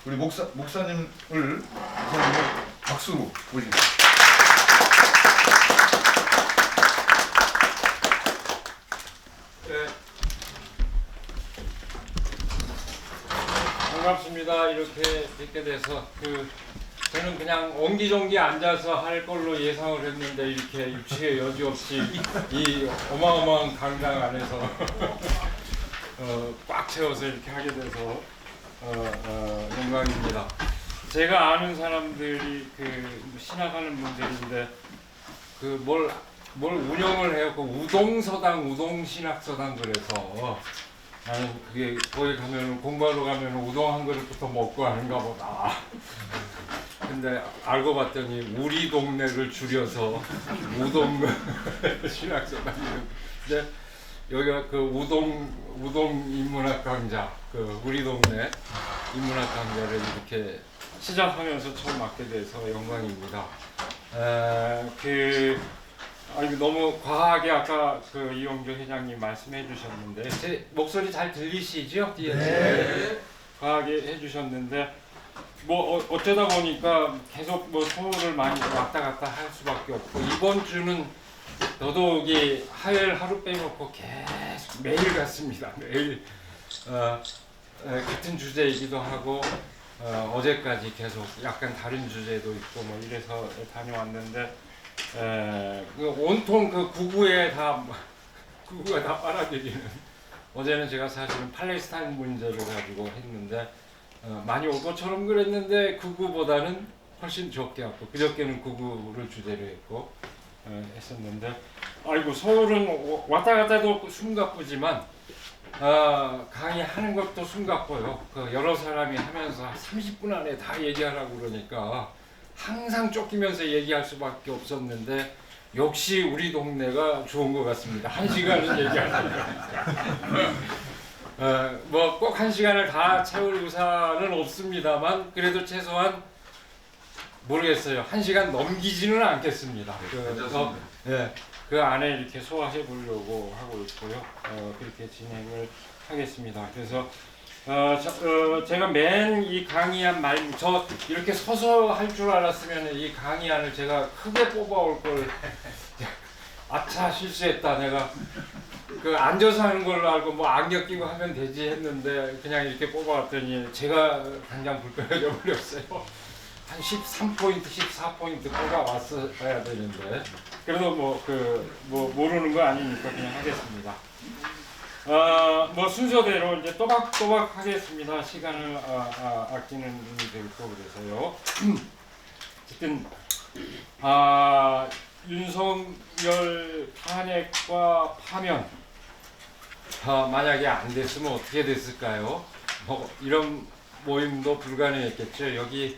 우리 목사님을 박수로 올립니다. 네. 반갑습니다. 이렇게 뵙게 돼서 저는 그냥 옹기종기 앉아서 할 걸로 예상을 했는데 이렇게 유치의 여지 없이 이 어마어마한 강당 안에서 꽉 채워서 이렇게 하게 돼서 영광입니다. 제가 아는 사람들이 신학하는 분들인데 뭘 운영을 해요. 우동서당, 우동신학서당 그래서 나는 그게 거기 가면 공부하러 가면 우동 한 그릇부터 먹고 하는가 보다. 근데 알고 봤더니 우리 동네를 줄여서 우동 신학서당. 근데 여기가 우동 인문학 강좌, 우리 동네 인문학 강좌를 이렇게 시작하면서 처음 맡게 돼서 영광입니다. 너무 과하게 아까 이용조 회장님 말씀해 주셨는데 제 목소리 잘 들리시죠? 네. 과하게 해주셨는데 어쩌다 보니까 계속 소호를 많이 왔다 갔다 할 수밖에 없고 이번 주는 더더욱이 화요일 하루 빼놓고 계속 매일 갔습니다. 매일 같은 주제이기도 하고 어제까지 계속 약간 다른 주제도 있고 이래서 다녀왔는데 온통 구구가 다 빨아들이는. 어제는 제가 사실은 팔레스타인 문제를 가지고 했는데 많이 올 것처럼 그랬는데 구구보다는 훨씬 적게 왔고 그저께는 구구를 주제로 했고 했었는데 서울은 왔다 갔다도 숨가쁘지만 강의하는 것도 숨가뻐요. 여러 사람이 하면서 30분 안에 다 얘기하라고 그러니까 항상 쫓기면서 얘기할 수밖에 없었는데 역시 우리 동네가 좋은 것 같습니다. 1시간은 얘기하니까. 꼭 1시간을 다 채울 의사는 없습니다만 그래도 최소한 모르겠어요. 1시간 넘기지는 않겠습니다. 그래서 그 안에 이렇게 소화해 보려고 하고 있고요. 그렇게 진행을 하겠습니다. 그래서 제가 맨 이 강의한 저 이렇게 서서 할 줄 알았으면 이 강의안을 제가 크게 뽑아올 걸. 아차 실수했다. 내가 앉아서 하는 걸로 알고 안경 끼고 하면 되지 했는데 그냥 이렇게 뽑아왔더니 제가 당장 불편해져 버렸어요. 한 13포인트, 14포인트 뽑아왔어야 되는데 그래도 모르는 거 아니니까 그냥 하겠습니다. 순서대로 이제 또박또박 하겠습니다. 시간을 아끼는 의미 되고 그래서요. 어쨌든 윤석열 탄핵과 파면 만약에 안 됐으면 어떻게 됐을까요? 이런 모임도 불가능했겠죠. 여기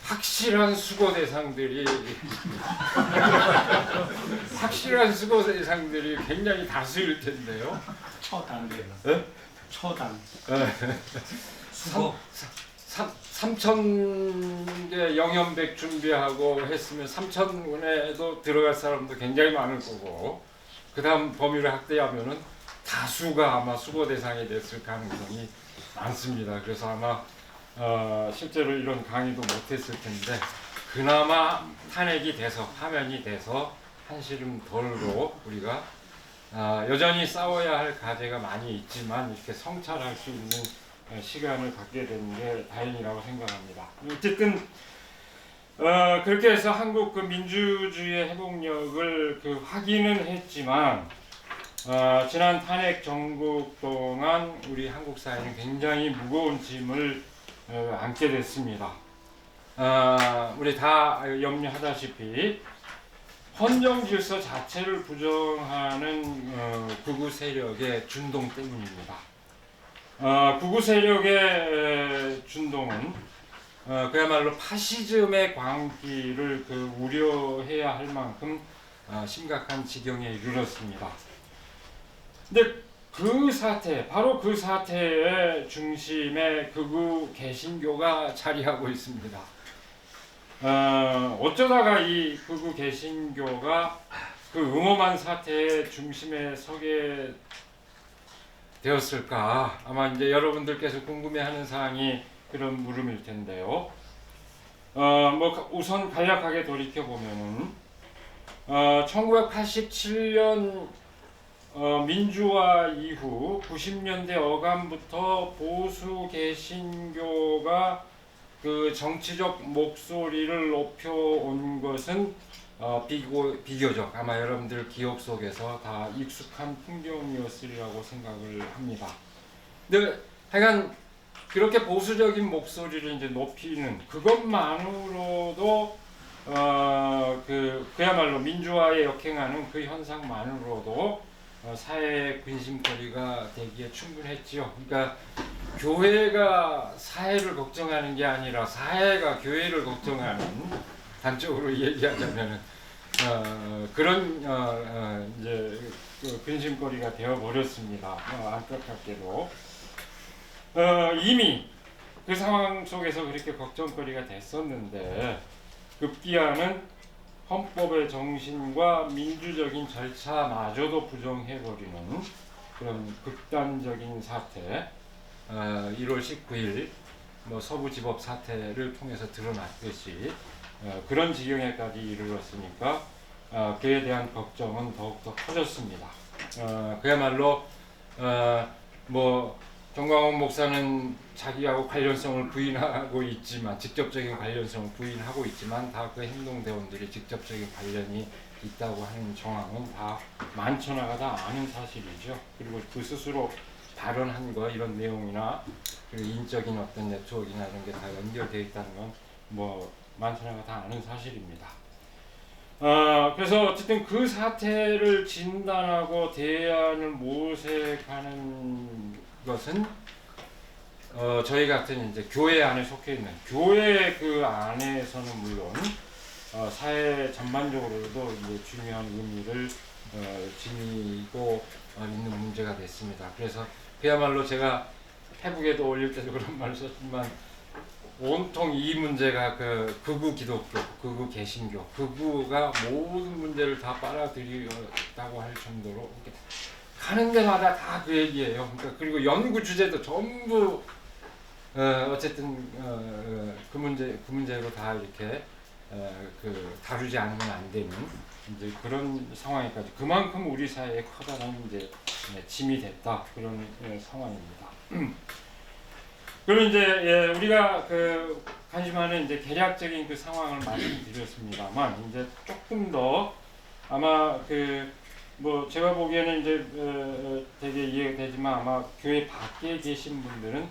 확실한 수거 대상들이 굉장히 다수일 텐데요. 초단계. 네? 초단. 수거. 3,000개 영연백 준비하고 했으면 3,000군에도 들어갈 사람도 굉장히 많을 거고 그 다음 범위를 확대하면은 다수가 아마 수거 대상이 됐을 가능성이 많습니다. 그래서 아마 실제로 이런 강의도 못했을 텐데 그나마 탄핵이 돼서 파면이 돼서 한시름 덜로 우리가 여전히 싸워야 할 과제가 많이 있지만 이렇게 성찰할 수 있는 시간을 갖게 되는 게 다행이라고 생각합니다. 어쨌든 그렇게 해서 한국 민주주의의 회복력을 확인은 했지만 지난 탄핵 정국 동안 우리 한국 사회는 굉장히 무거운 짐을 안게 됐습니다. 우리 다 염려하다시피 헌정 질서 자체를 부정하는 극우 세력의 준동 때문입니다. 극우 세력의 준동은 그야말로 파시즘의 광기를 우려해야 할 만큼 심각한 지경에 이르렀습니다. 근데 그 사태, 바로 그 사태의 중심에 극우 개신교가 자리하고 있습니다. 어쩌다가 이 극우 개신교가 그 음험한 사태의 중심에 서게 되었을까? 아마 이제 여러분들께서 궁금해하는 사항이 그런 물음일 텐데요. 뭐 우선 간략하게 돌이켜 보면은 1987년 민주화 이후 90년대 어감부터 보수 개신교가 그 정치적 목소리를 높여온 것은 비교적 아마 여러분들 기억 속에서 다 익숙한 풍경이었으리라고 생각을 합니다. 근데 하여간 그렇게 보수적인 목소리를 이제 높이는 그것만으로도 그야말로 민주화에 역행하는 그 현상만으로도 사회의 근심거리가 되기에 충분했지요. 그러니까 교회가 사회를 걱정하는 게 아니라 사회가 교회를 걱정하는, 단적으로 얘기하자면 그런 이제 근심거리가 되어 버렸습니다. 안타깝게도 이미 그 상황 속에서 그렇게 걱정거리가 됐었는데 급기야는 헌법의 정신과 민주적인 절차마저도 부정해버리는 그런 극단적인 사태, 1월 19일 서부지법 사태를 통해서 드러났듯이 그런 지경에까지 이르렀으니까 그에 대한 걱정은 더욱더 커졌습니다. 그야말로 정광훈 목사는 자기하고 관련성을 부인하고 있지만, 직접적인 관련성을 부인하고 있지만 다 그 행동대원들이 직접적인 관련이 있다고 하는 정황은 다 만천하가 다 아는 사실이죠. 그리고 그 스스로 발언한 거 이런 내용이나 인적인 어떤 네트워크나 이런 게 다 연결되어 있다는 건 만천하가 다 아는 사실입니다. 그래서 어쨌든 그 사태를 진단하고 대안을 모색하는 것은 저희 같은 이제 교회 안에 속해 있는, 교회 그 안에서는 물론 사회 전반적으로도 이제 중요한 의미를 지니고 있는 문제가 됐습니다. 그래서 그야말로 제가 페북에도 올릴 때도 그런 말을 썼지만 온통 이 문제가 그 극우 기독교, 극우 개신교, 극우가 모든 문제를 다 빨아들였다고 할 정도로 가는 데마다 다 그 얘기예요. 그러니까 그리고 연구 주제도 전부 어쨌든 그 문제로 다 이렇게 다루지 않으면 안 되는 이제 그런 상황에까지, 그만큼 우리 사회에 커다란 이제 짐이 됐다, 그런 상황입니다. 그럼 이제 우리가 관심하는 이제 개략적인 그 상황을 말씀드렸습니다만, 이제 조금 더 아마 제가 보기에는 이제 되게 이해가 되지만 아마 교회 밖에 계신 분들은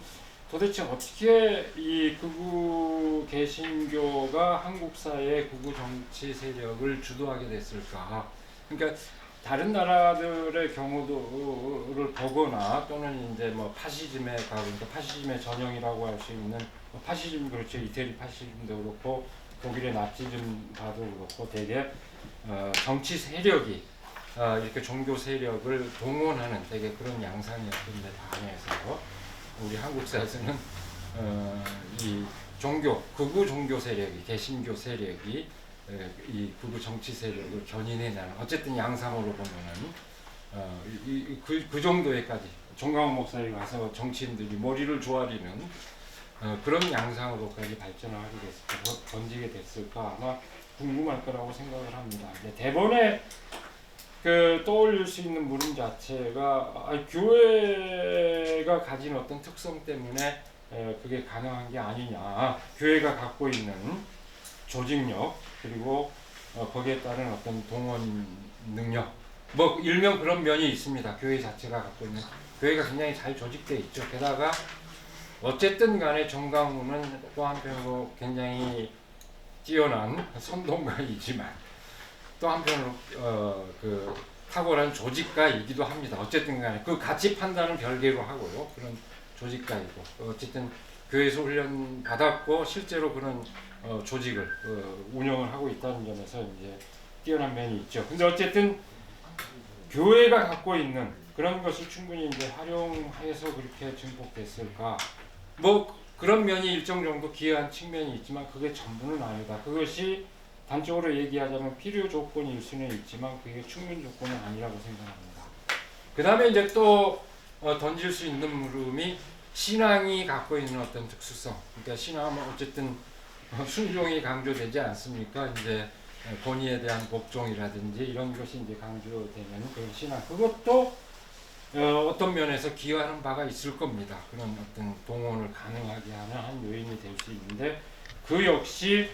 도대체 어떻게 이 극우 개신교가 한국 사회의 극우 정치 세력을 주도하게 됐을까? 그러니까 다른 나라들의 경우를 보거나 또는 이제 파시즘에 그러니까 파시즘의 전형이라고 할 수 있는 파시즘, 그렇죠, 이태리 파시즘도 그렇고 독일의 나치즘 봐도 그렇고 되게 정치 세력이 이렇게 종교 세력을 동원하는 되게 그런 양상이었는데, 반해서 우리 한국 사회에서는 이 극우 종교 세력이, 개신교 세력이 이 극우 정치 세력을 견인해내는, 어쨌든 양상으로 보면은 그 정도에까지 정광훈 목사에 가서 정치인들이 머리를 조아리는 그런 양상으로까지 발전을 하게 됐을까, 번지게 됐을까, 아마 궁금할 거라고 생각을 합니다. 대번에 떠올릴 수 있는 물음 자체가 교회가 가진 어떤 특성 때문에 그게 가능한 게 아니냐, 교회가 갖고 있는 조직력 그리고 거기에 따른 어떤 동원 능력, 일명 그런 면이 있습니다. 교회 자체가 갖고 있는, 교회가 굉장히 잘 조직되어 있죠. 게다가 어쨌든 간에 정강훈은 또 한편으로 굉장히 뛰어난 선동가이지만 또 한편으로 탁월한 조직가이기도 합니다. 어쨌든 간에 그 가치 판단은 별개로 하고요. 그런 조직가이고, 어쨌든 교회에서 훈련 받았고 실제로 그런 조직을 운영을 하고 있다는 점에서 이제 뛰어난 면이 있죠. 근데 어쨌든 교회가 갖고 있는 그런 것을 충분히 이제 활용해서 그렇게 증폭됐을까? 뭐 그런 면이 일정 정도 기여한 측면이 있지만 그게 전부는 아니다. 그것이 단적으로 얘기하자면 필요 조건일 수는 있지만 그게 충분 조건은 아니라고 생각합니다. 그 다음에 이제 또 던질 수 있는 물음이 신앙이 갖고 있는 어떤 특수성. 그러니까 신앙은 어쨌든 순종이 강조되지 않습니까? 이제 권위에 대한 복종이라든지 이런 것이 이제 강조되는 그런 신앙. 그것도 어떤 면에서 기여하는 바가 있을 겁니다. 그런 어떤 동원을 가능하게 하는 한 요인이 될 수 있는데 그 역시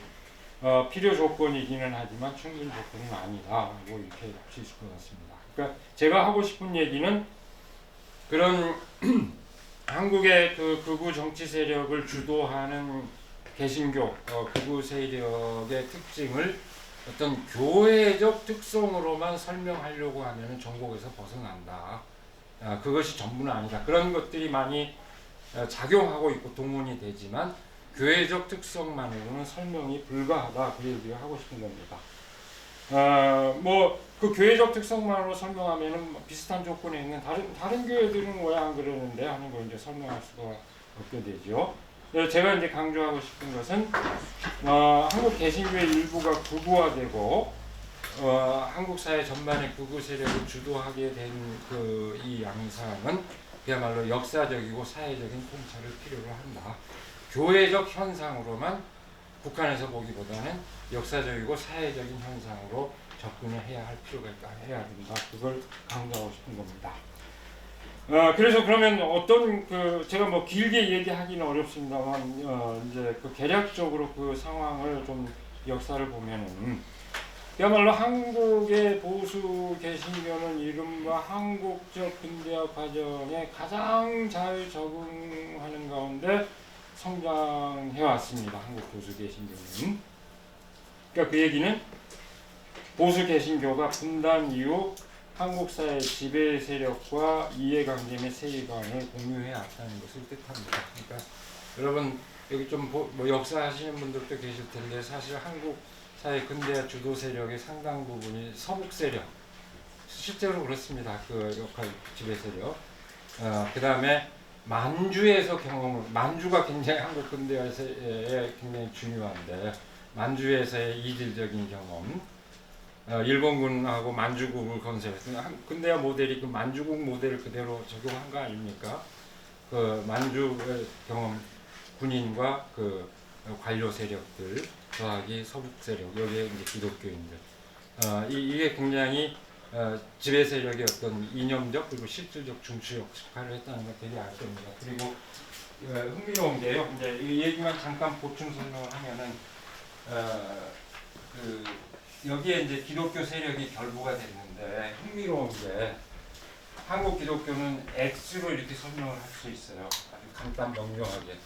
필요 조건이기는 하지만 충분 조건은 아니다라고 이렇게 할 수 있을 것 같습니다. 그러니까 제가 하고 싶은 얘기는 그런 한국의 그 극우 정치 세력을 주도하는 개신교 극우 세력의 특징을 어떤 교회적 특성으로만 설명하려고 하면 전곡에서 벗어난다. 그것이 전부는 아니다. 그런 것들이 많이 작용하고 있고 동원이 되지만 교회적 특성만으로는 설명이 불가하다. 그 얘기를 하고 싶은 겁니다. 뭐 그 교회적 특성만으로 설명하면은 비슷한 조건에 있는 다른 교회들은 왜 안 그러는데 하는 걸 이제 설명할 수가 없게 되죠. 제가 이제 강조하고 싶은 것은 한국 개신교의 일부가 극우화되고 한국 사회 전반의 극우 세력을 주도하게 된 그 이 양상은 그야말로 역사적이고 사회적인 통찰을 필요로 한다. 교회적 현상으로만 국한해서 보기보다는 역사적이고 사회적인 현상으로 접근을 해야 할 필요가 있다. 해야 된다. 그걸 강조하고 싶은 겁니다. 그래서 그러면 어떤 그 제가 뭐 길게 얘기하기는 어렵습니다만 이제 그 개략적으로 그 상황을 좀 역사를 보면은 그야말로 한국의 보수 개신교는 이른바 한국적 근대화 과정에 가장 잘 적응하는 가운데 성장해 왔습니다. 한국 보수 개신교는. 그러니까 그 얘기는 보수 개신교가 분단 이후 한국 사회 지배 세력과 이해관계 및 세계관을 공유해 왔다는 것을 뜻합니다. 그러니까 여러분 여기 좀 뭐 역사 하시는 분들도 계실 텐데 사실 한국 사회 근대화 주도 세력의 상당 부분이 서북 세력, 실제로 그렇습니다. 그 역할 지배 세력. 그 다음에 만주에서 만주가 굉장히 한국 근대화에 굉장히 중요한데 만주에서의 이질적인 경험. 일본군하고 만주국을 건설했습니다. 근대화 모델이 그 만주국 모델을 그대로 적용한 거 아닙니까? 그 만주의 경험, 군인과 그 관료 세력들 더하기 서북 세력, 여기에 이제 기독교인들. 이게 굉장히 지배 세력의 어떤 이념적 그리고 실질적 중추 역할을 했다는 걸 되게 알 겁니다. 그리고 흥미로운 게요. 이제 이 얘기만 잠깐 보충 설명을 하면은 여기에 이제 기독교 세력이 결부가 됐는데 흥미로운 게 한국 기독교는 X로 이렇게 설명을 할 수 있어요. 아주 간단 명료하게.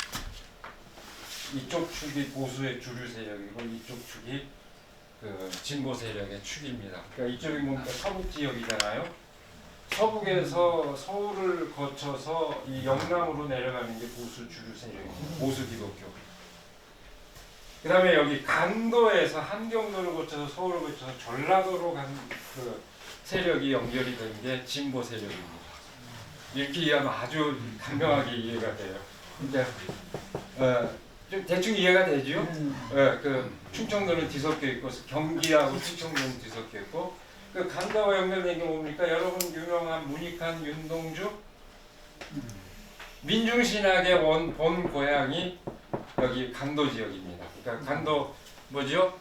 이쪽 축이 보수의 주류 세력이고 이쪽 축이 그 진보 세력의 축입니다. 그러니까 이쪽이 뭡니까 서북 지역이잖아요. 서북에서 서울을 거쳐서 이 영남으로 내려가는 게 보수 주류 세력입니다. 보수 기독교. 그 다음에 여기 강도에서 함경도를 거쳐서 서울을 거쳐서 전라도로 간 그 세력이 연결이 된 게 진보 세력입니다. 이렇게 이해하면 아주 간명하게 이해가 돼요. 이제 좀 대충 이해가 되죠? 그 충청도는 뒤섞여 있고 경기하고 충청도는 뒤섞여 있고 그 강도와 연결된 게 뭡니까? 여러분 유명한 문익환 윤동주 민중신학의 본 고향이 여기 강도 지역입니다. 그러니까 강도 뭐죠?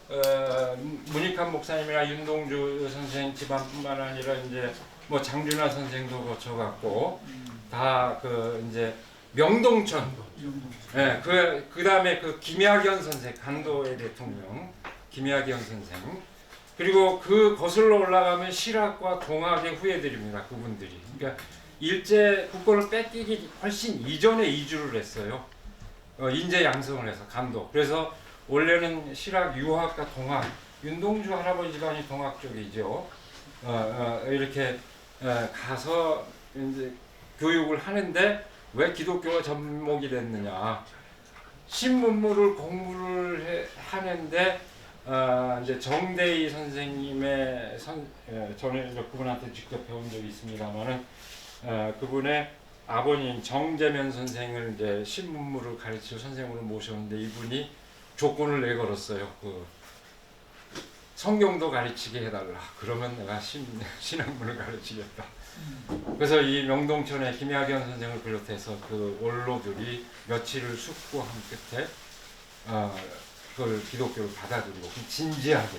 문익환 목사님이나 윤동주 선생 집안뿐만 아니라 이제 뭐 장준하 선생도 거쳐갔고 다 그 이제 명동천, 예, 그 다음에 그 김야견 선생 강도의 대통령 김야견 선생 그리고 그 거슬러 올라가면 실학과 동학의 후예들입니다. 그분들이. 그러니까 일제 국권을 뺏기기 훨씬 이전에 이주를 했어요. 인재 양성을 해서 강도. 그래서 원래는 실학, 유학과 동학, 윤동주 할아버지 집안이 동학 쪽이죠. 이렇게 가서 이제 교육을 하는데 왜 기독교가 접목이 됐느냐? 신문물을 공부를 하는데 이제 정대희 선생님의 저는 그분한테 직접 배운 적이 있습니다만은 그분의 아버님 정재면 선생을 이제 신문물을 가르칠 선생으로 모셨는데 이분이 조건을 내걸었어요. 그 성경도 가르치게 해달라. 그러면 내가 신학문을 가르치겠다. 그래서 이 명동천의 김야견 선생을 비롯해서 그 원로들이 며칠을 숙고한 끝에 그걸 기독교를 받아들이고 진지하게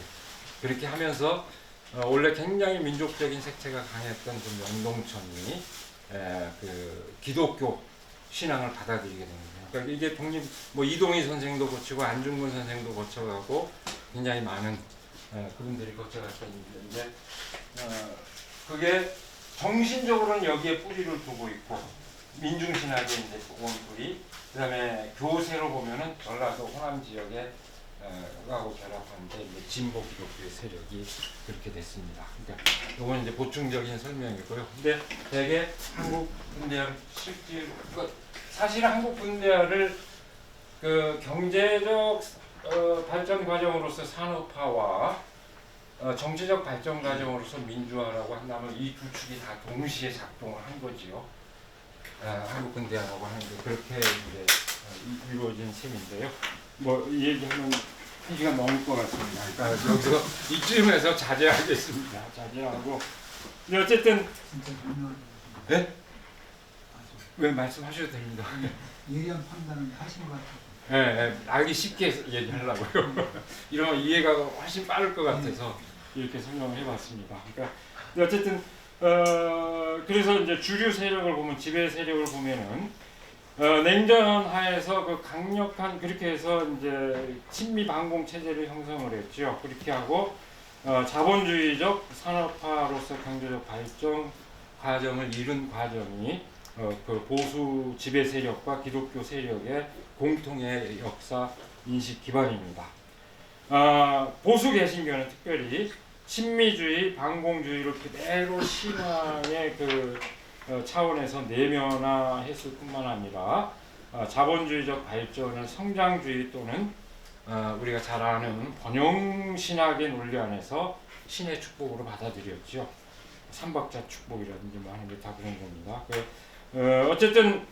그렇게 하면서 원래 굉장히 민족적인 색채가 강했던 그 명동천이 그 기독교 신앙을 받아들이게 됩니다. 그러니까 이게 독립 뭐 이동희 선생도 거치고 안중근 선생도 거쳐가고 굉장히 많은 그분들이 거쳐갔던 일인데 그게 정신적으로는 여기에 뿌리를 두고 있고 민중신학의 이제 원뿌리 그다음에 교세로 보면은 전라도 호남 지역에 하고 결합하는데 이제 진보 기독교의 세력이 그렇게 됐습니다. 그러니까 이건 이제 보충적인 설명이고요. 근데 대개 한국 근대화 실질 사실 한국 근대화를 그 경제적 발전 과정으로서 산업화와 정치적 발전 과정으로서 민주화라고 한다면 이 두 축이 다 동시에 작동을 한 거지요. 한국 근대화라고 하는 게 그렇게 이제 이루어진 셈인데요. 뭐 이 얘기하면 1시간 넘을 것 같습니다. 그러니까 여기서 이쯤에서 자제하겠습니다. 자제하고. 근데 어쨌든 네? 왜 말씀하셔도 됩니다. 예리한 판단을 하신 것 같아요. 네, 알기 쉽게 얘기하려고요. 이러면 이해가 훨씬 빠를 것 같아서 이렇게 설명을 해봤습니다. 그러니까 근데 어쨌든 그래서 이제 주류 세력을 보면 지배 세력을 보면은 냉전 하에서 그 강력한 그렇게 해서 이제 친미 반공 체제를 형성을 했죠. 그렇게 하고 자본주의적 산업화로서 경제적 발전 과정을 이룬 과정이 그 보수 지배 세력과 기독교 세력의 공통의 역사 인식 기반입니다. 보수 개신교는 특별히 친미주의, 반공주의를 그대로 신앙의 그 차원에서 내면화했을 뿐만 아니라 자본주의적 발전을 성장주의 또는 우리가 잘 아는 번영신학의 논리 안에서 신의 축복으로 받아들였죠. 삼박자 축복이라든지 뭐 하는 게 다 그런 겁니다. 어쨌든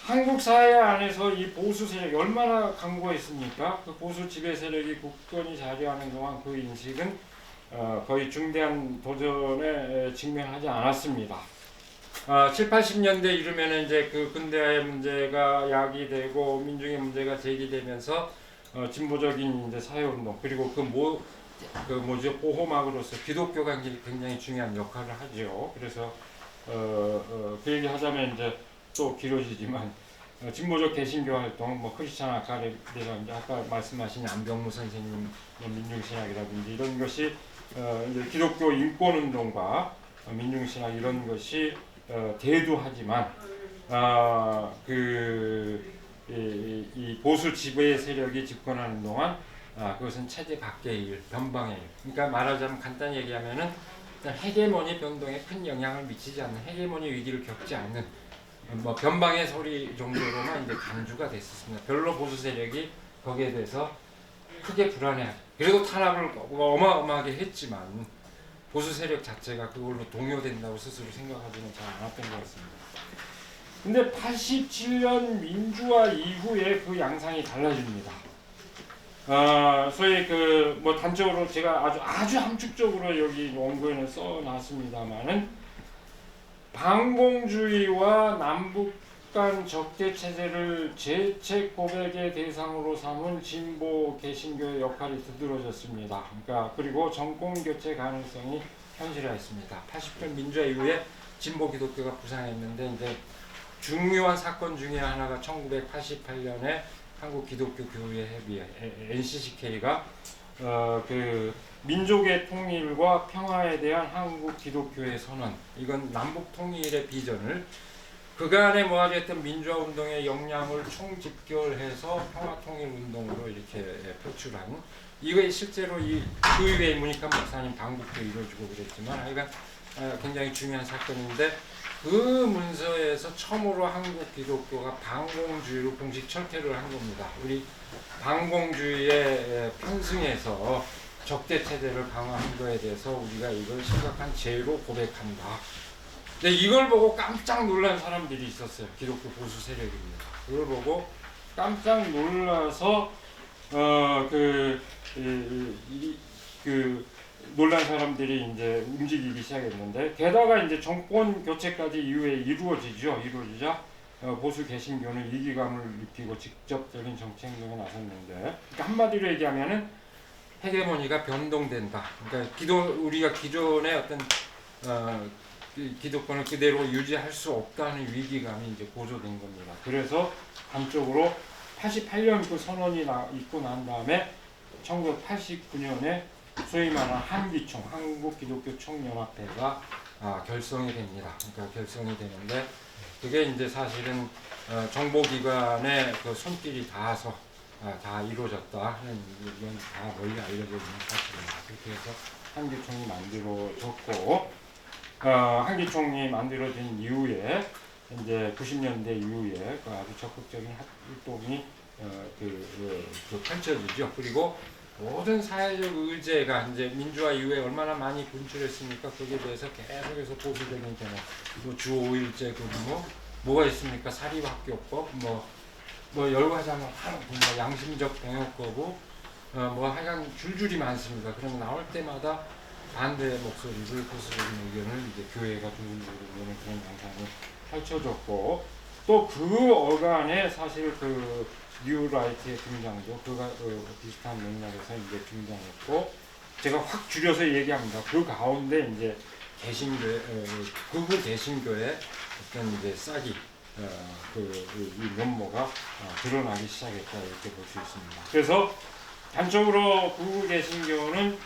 한국 사회 안에서 이 보수 세력이 얼마나 강고했습니까? 그 보수 지배 세력이 굳건히 자리하는 동안 그 인식은 거의 중대한 도전에 직면하지 않았습니다. 7, 80년대 이르면 이제 그 근대화의 문제가 야기되고 민중의 문제가 제기되면서 진보적인 이제 사회운동 그리고 뭐죠 보호막으로서 기독교가 굉장히 중요한 역할을 하죠. 그래서 그 얘기 하자면 이제 또 길어지지만 진보적 개신교 활동, 뭐 크리스찬 아카데미라든지 아까 말씀하신 안병무 선생님 민중신학이라든지 이런 것이 이제 기독교 인권운동과 민중신학 이런 것이 대두하지만 이 보수 지배 세력이 집권하는 동안 그것은 체제 밖의 일, 변방의 일. 그러니까 말하자면 간단히 얘기하면은 헤게모니 변동에 큰 영향을 미치지 않는 헤게모니 위기를 겪지 않는 뭐 변방의 소리 정도로만 이제 간주가 됐었습니다. 별로 보수 세력이 거기에 대해서 크게 불안해하죠. 그래도 탄압을 어마어마하게 했지만 보수 세력 자체가 그걸로 동요된다고 스스로 생각하지는 잘 않았던 것 같습니다. 근데 87년 민주화 이후에 그 양상이 달라집니다. 소위 그 뭐 단적으로 제가 아주 함축적으로 여기 원고에는 써놨습니다만은 반공주의와 남북 간 적대 체제를 재책 고백의 대상으로 삼은 진보 개신교의 역할이 두드러졌습니다. 그러니까 그리고 정권 교체 가능성이 현실화했습니다. 80년 민주화 이후에 진보 기독교가 부상했는데 이제 중요한 사건 중에 하나가 1988년에 한국 기독교 교회 협의회 NCCK가 그 민족의 통일과 평화에 대한 한국 기독교의 선언 이건 남북 통일의 비전을 그간에 모아졌던 민주화 운동의 역량을 총집결해서 평화 통일 운동으로 이렇게 표출한 이거 실제로 그 이후에 문익환 목사님 방북도 이루어지고 그랬지만 하여간 굉장히 중요한 사건인데 그 문서에서 처음으로 한국 기독교가 반공주의로 공식 철퇴를 한 겁니다. 우리 반공주의에 편승해서 적대 체제를 강화한 거에 대해서 우리가 이걸 심각한 죄로 고백한다. 근데 이걸 보고 깜짝 놀란 사람들이 있었어요. 기독교 보수 세력입니다. 그걸 보고 깜짝 놀라서 놀란 사람들이 이제 움직이기 시작했는데, 게다가 이제 정권 교체까지 이후에 이루어지자 보수 개신교는 위기감을 느끼고 직접적인 정치 행동에 나섰는데, 그러니까 한마디로 얘기하면은 헤게모니가 변동된다. 그러니까 우리가 기존의 어떤 기독권을 그대로 유지할 수 없다는 위기감이 이제 고조된 겁니다. 그래서 한쪽으로 88년 그 선언이 있고 난 다음에 1989년에 소위 말하는 한기총, 한국기독교총연합회가 결성이 됩니다. 그러니까 결성이 되는데, 그게 이제 사실은 정보기관의 그 손길이 닿아서 다 이루어졌다 하는, 이건 다 널리 알려져 있는 사실입니다. 그렇게 해서 한기총이 만들어졌고, 한기총이 만들어진 이후에 이제 90년대 이후에 그 아주 적극적인 활동이 펼쳐지죠. 그리고 모든 사회적 의제가 이제 민주화 이후에 얼마나 많이 분출했습니까? 거기에 대해서 계속해서 보수적인 견해, 주 5일제 뭐가 있습니까? 사립학교법, 뭐 열과자만 하는 뭐 양심적 병역 거부, 뭐 하여간 줄줄이 많습니다. 그러면 나올 때마다 반대의 목소리를, 보수적인 의견을 이제 교회가 두들기고 있는 그런 양상이 펼쳐졌고, 또 그 어간에 사실 그 뉴라이트의 등장도 그가 비슷한 맥락에서 이제 등장했고, 제가 확 줄여서 얘기합니다. 그 가운데 이제 극우 개신교의 어떤 이제 싹이 이 면모가 드러나기 시작했다, 이렇게 볼 수 있습니다. 그래서 단적으로 극우 개신교는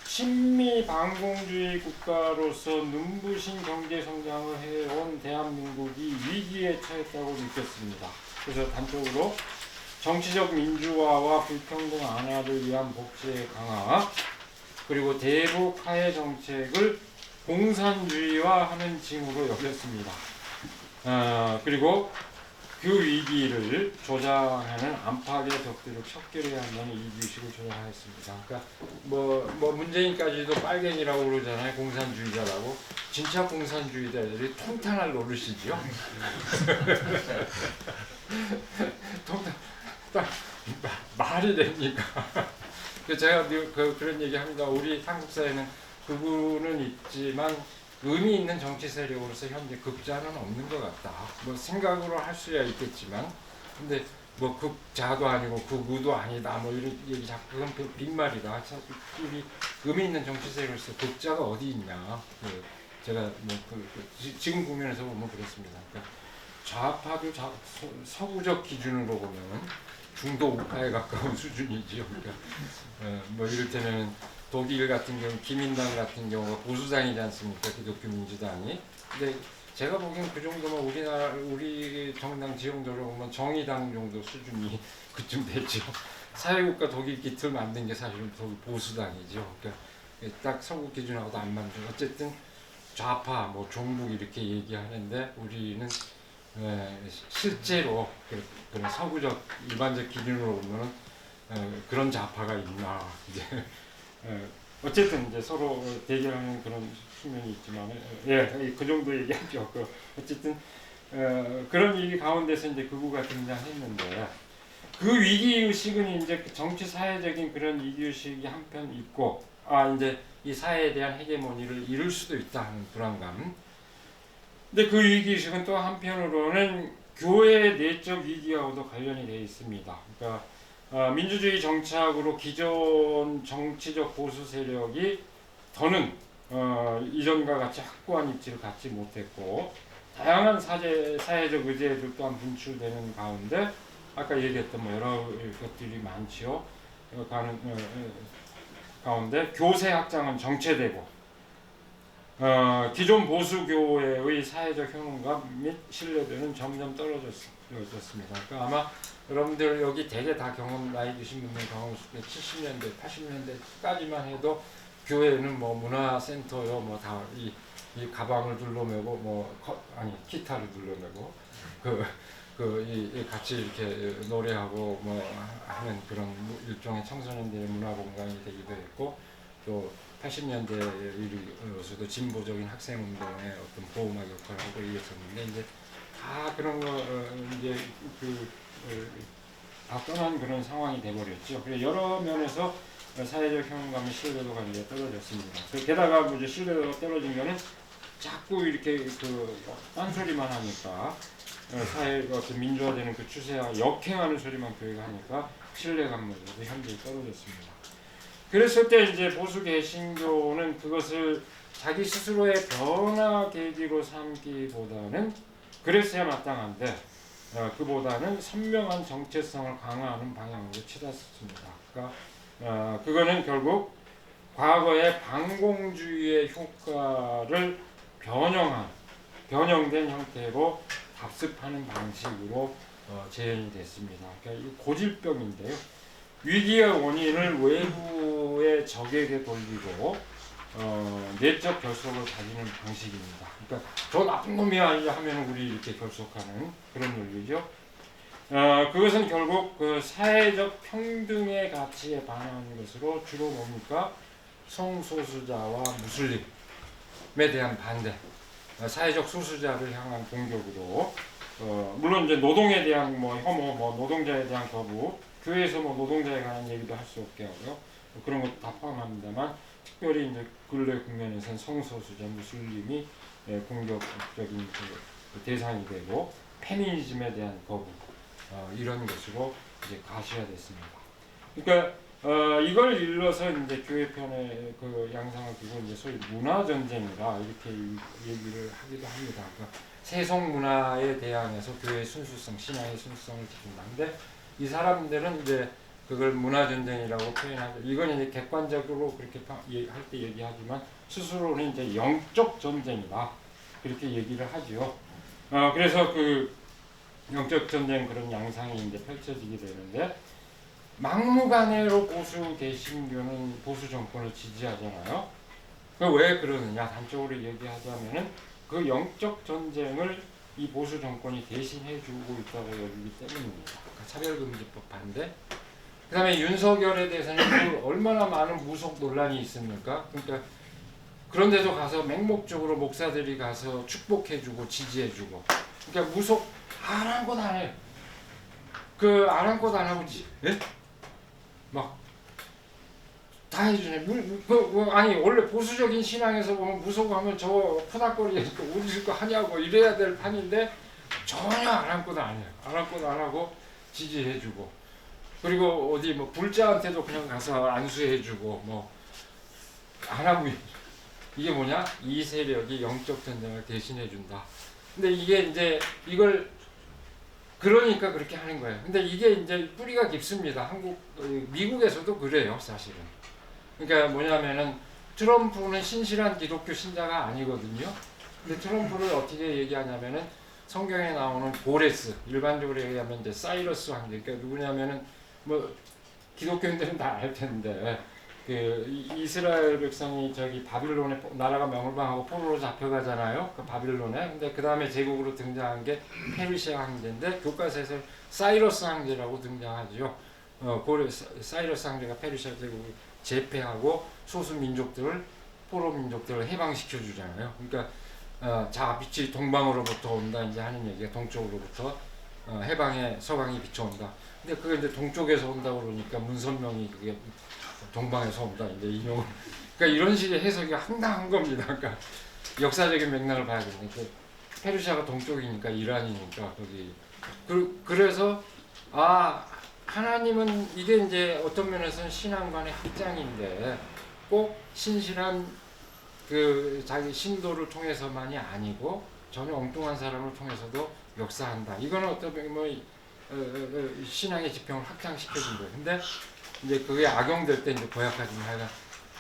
친미 반공주의 국가로서 눈부신 경제 성장을 해온 대한민국이 위기에 처했다고 느꼈습니다. 그래서 단적으로 정치적 민주화와 불평등 완화를 위한 복지의 강화, 그리고 대북 하해 정책을 공산주의화하는 징후로 여겼습니다. 그리고 그 위기를 조장하는 안팎의 적들을 척결해야 한다는 이기의식을 조장하였습니다. 그러니까 뭐 문재인까지도 빨갱이라고 그러잖아요. 공산주의자라고. 진짜 공산주의자들이 통탄할 노릇이죠. 말이 됩니까? 제가 그런 얘기합니다. 우리 한국 사회는 극우는 있지만 의미 있는 정치 세력으로서 현재 극자는 없는 것 같다. 뭐 생각으로 할 수야 있겠지만, 근데 뭐 극자도 아니고 극우도 아니다. 뭐 이런 얘기 자꾸 그건 빈말이다. 우리 의미 있는 정치 세력으로서 극자가 어디 있냐. 제가 지금 국면에서 보면 그렇습니다. 그러니까 좌파도 서구적 기준으로 보면 중도 우파에 가까운 수준이지요. 그러니까 뭐 이를테면 독일 같은 경우 기민당 같은 경우가 보수당이지 않습니까? 기독교 민주당이. 근데 제가 보기엔 그 정도면 우리 정당 지형적으로 보면 정의당 정도 수준이 그쯤 되죠. 사회국가 독일 기틀 만든 게 사실은 보수당이죠. 그러니까 딱 서구 기준하고도 안 맞죠. 어쨌든 좌파, 뭐 종북 이렇게 얘기하는데, 우리는 실제로 그런 서구적 일반적 기준으로 보면 그런 좌파가 있나. 이제 어쨌든 이제 서로 대결하는 그런 측면이 있지만, 그 정도 얘기하죠. 어쨌든 그런 얘기 가운데서 이제 극우가 등장했는데, 그 위기 의식은 이제 정치 사회적인 그런 위기 의식이 한편 있고, 이제 이 사회에 대한 헤게모니를 잃을 수도 있다 하는 불안감. 근데 그 위기 의식은 또 한편으로는 교회의 내적 위기하고도 관련이 되어 있습니다. 그러니까 민주주의 정착으로 기존 정치적 보수 세력이 더는 이전과 같이 확고한 입지를 갖지 못했고, 다양한 사회적 의제들 또한 분출되는 가운데, 아까 얘기했던 뭐 여러 것들이 많지요. 가운데 교세 확장은 정체되고, 기존 보수교회의 사회적 효능감 및 신뢰도는 점점 떨어졌습니다. 그러니까 아마 여러분들 여기 대개 다 나이 드신 분들 경험 속에 70년대, 80년대까지만 해도 교회는 뭐 문화센터요, 뭐 다 이 가방을 둘러매고 기타를 둘러매고 같이 이렇게 노래하고 뭐 하는 그런 일종의 청소년들의 문화 공간이 되기도 했고, 또 80년대에서도 진보적인 학생 운동의 어떤 보호막 역할을 하고 이랬었는데 이제 다 그런 거 이제 다 떠난 그런 상황이 돼버렸죠. 그래서 여러 면에서 사회적 형감의 신뢰도가 이제 떨어졌습니다. 게다가 이제 신뢰도가 떨어진 거는 자꾸 이렇게 딴소리만 하니까 사회가 어떤 민주화되는 그 추세와 역행하는 소리만 교회가 하니까 신뢰감도 현저히 떨어졌습니다. 그랬을 때 이제 보수 개신교는 그것을 자기 스스로의 변화 계기로 삼기보다는 그랬어야 마땅한데 그보다는 선명한 정체성을 강화하는 방향으로 치닫습니다. 그러니까 그거는 결국 과거의 반공주의의 효과를 변형된 형태로 답습하는 방식으로 재현이 됐습니다. 그러니까 이 고질병인데요. 위기의 원인을 외부의 적에게 돌리고 내적 결속을 가지는 방식입니다. 그러니까 저 나쁜 놈이야 하면 우리 이렇게 결속하는 그런 논리죠. 그것은 결국 그 사회적 평등의 가치에 반하는 것으로 주로 뭡니까? 성소수자와 무슬림에 대한 반대, 사회적 소수자를 향한 공격으로 물론 이제 노동에 대한 혐오, 노동자에 대한 거부, 교회에서 노동자에 관한 얘기도 할 수 없게 하고요. 그런 것도 다 포함합니다만 특별히 이제 근래 국면에서는 성소수자, 무슬림이 공격적인 그 대상이 되고 페미니즘에 대한 거부 이런 것으로 이제 가시화됐습니다. 그러니까 이걸 일러서 이제 교회 편의 그 양상을 두고 이제 소위 문화 전쟁이라 이렇게 얘기를 하기도 합니다. 그러니까 세속 문화에 대항해서 교회의 순수성, 신앙의 순수성을 지킨다. 근데 이 사람들은 이제 그걸 문화 전쟁이라고 표현하죠. 이건 이제 객관적으로 그렇게 할 때 얘기하지만 스스로는 이제 영적 전쟁이다 그렇게 얘기를 하죠. 그래서 그 영적 전쟁 그런 양상이 이제 펼쳐지게 되는데 막무가내로 보수 개신교는 보수 정권을 지지하잖아요. 왜 그러느냐? 단적으로 얘기하자면은 그 영적 전쟁을 이 보수 정권이 대신해주고 있다고 여기기 때문입니다. 그러니까 차별금지법 반대. 그다음에 윤석열에 대해서는 얼마나 많은 무속 논란이 있습니까? 그러니까 그런데도 가서 맹목적으로 목사들이 가서 축복해주고 지지해주고. 그러니까 무속 아랑곳 안 해요. 그 아랑곳 안 하고 예? 막 다 해주네. 아니 원래 보수적인 신앙에서 보면 무속하면 저 푸닥거리에 어디서 거 하냐고 이래야 될 판인데 전혀 아랑곳 안 해요. 아랑곳 안 하고 지지해주고. 그리고 어디 불자한테도 그냥 가서 안수해주고 안 하고 이게 뭐냐? 이 세력이 영적 전쟁을 대신해준다. 근데 이게 이제 이걸 그러니까 그렇게 하는 거예요. 근데 이게 이제 뿌리가 깊습니다. 미국에서도 그래요, 사실은. 그러니까 뭐냐면은 트럼프는 신실한 기독교 신자가 아니거든요. 근데 트럼프를 어떻게 얘기하냐면은 성경에 나오는 고레스, 일반적으로 얘기하면 이제 사이러스 황제, 그러니까 누구냐면은 기독교인들은 다 알 텐데 그 이스라엘 백성이 저기 바빌론에 나라가 멸망하고 포로로 잡혀가잖아요. 그 바빌론에. 근데 그 다음에 제국으로 등장한 게 페르시아 황제인데 교과서에서 사이러스 황제라고 등장하죠. 사이러스 황제가 페르시아 제국을 제패하고 소수 민족들을 포로 민족들을 해방시켜 주잖아요. 그러니까 자 빛이 동방으로부터 온다 이제 하는 얘기가 동쪽으로부터 해방의 서강이 비춰온다. 근데 그게 이제 동쪽에서 온다 그러니까 문선명이 그게 동방에서 온다 이제 인용. 그러니까 이런 식의 해석이 황당한 겁니다. 그러니까 역사적인 맥락을 봐야 되는데 그 페르시아가 동쪽이니까 이란이니까 거기 그래서 하나님은 이게 이제 어떤 면에서는 신앙관의 확장인데 꼭 신실한 그 자기 신도를 통해서만이 아니고 전혀 엉뚱한 사람을 통해서도 역사한다. 이거는 어떤 신앙의 지평을 확장시켜준 거예요. 근데 이제 그게 악용될 때 이제 고약하지만 하여간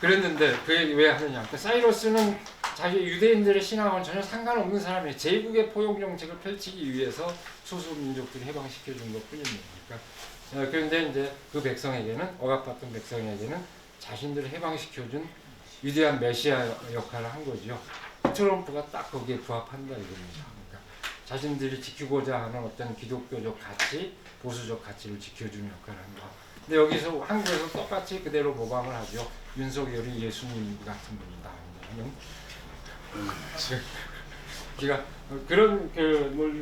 그랬는데 그게 왜 하느냐? 그러니까 사이러스는 자기 유대인들의 신앙은 전혀 상관없는 사람이에요. 제국의 포용 정책을 펼치기 위해서 소수 민족들을 해방시켜준 것뿐입니다. 그러니까 그런데 이제 그 백성에게는 억압받던 백성에게는 자신들을 해방시켜준 위대한 메시아 역할을 한 거죠. 트럼프가 딱 거기에 부합한다 이겁니다. 그러니까 자신들이 지키고자 하는 어떤 기독교적 가치, 보수적 가치를 지켜주는 역할을 합니다. 근데 여기서 한국에서 똑같이 그대로 모방을 하죠. 윤석열이 예수님 같은 분이다. 제가 그런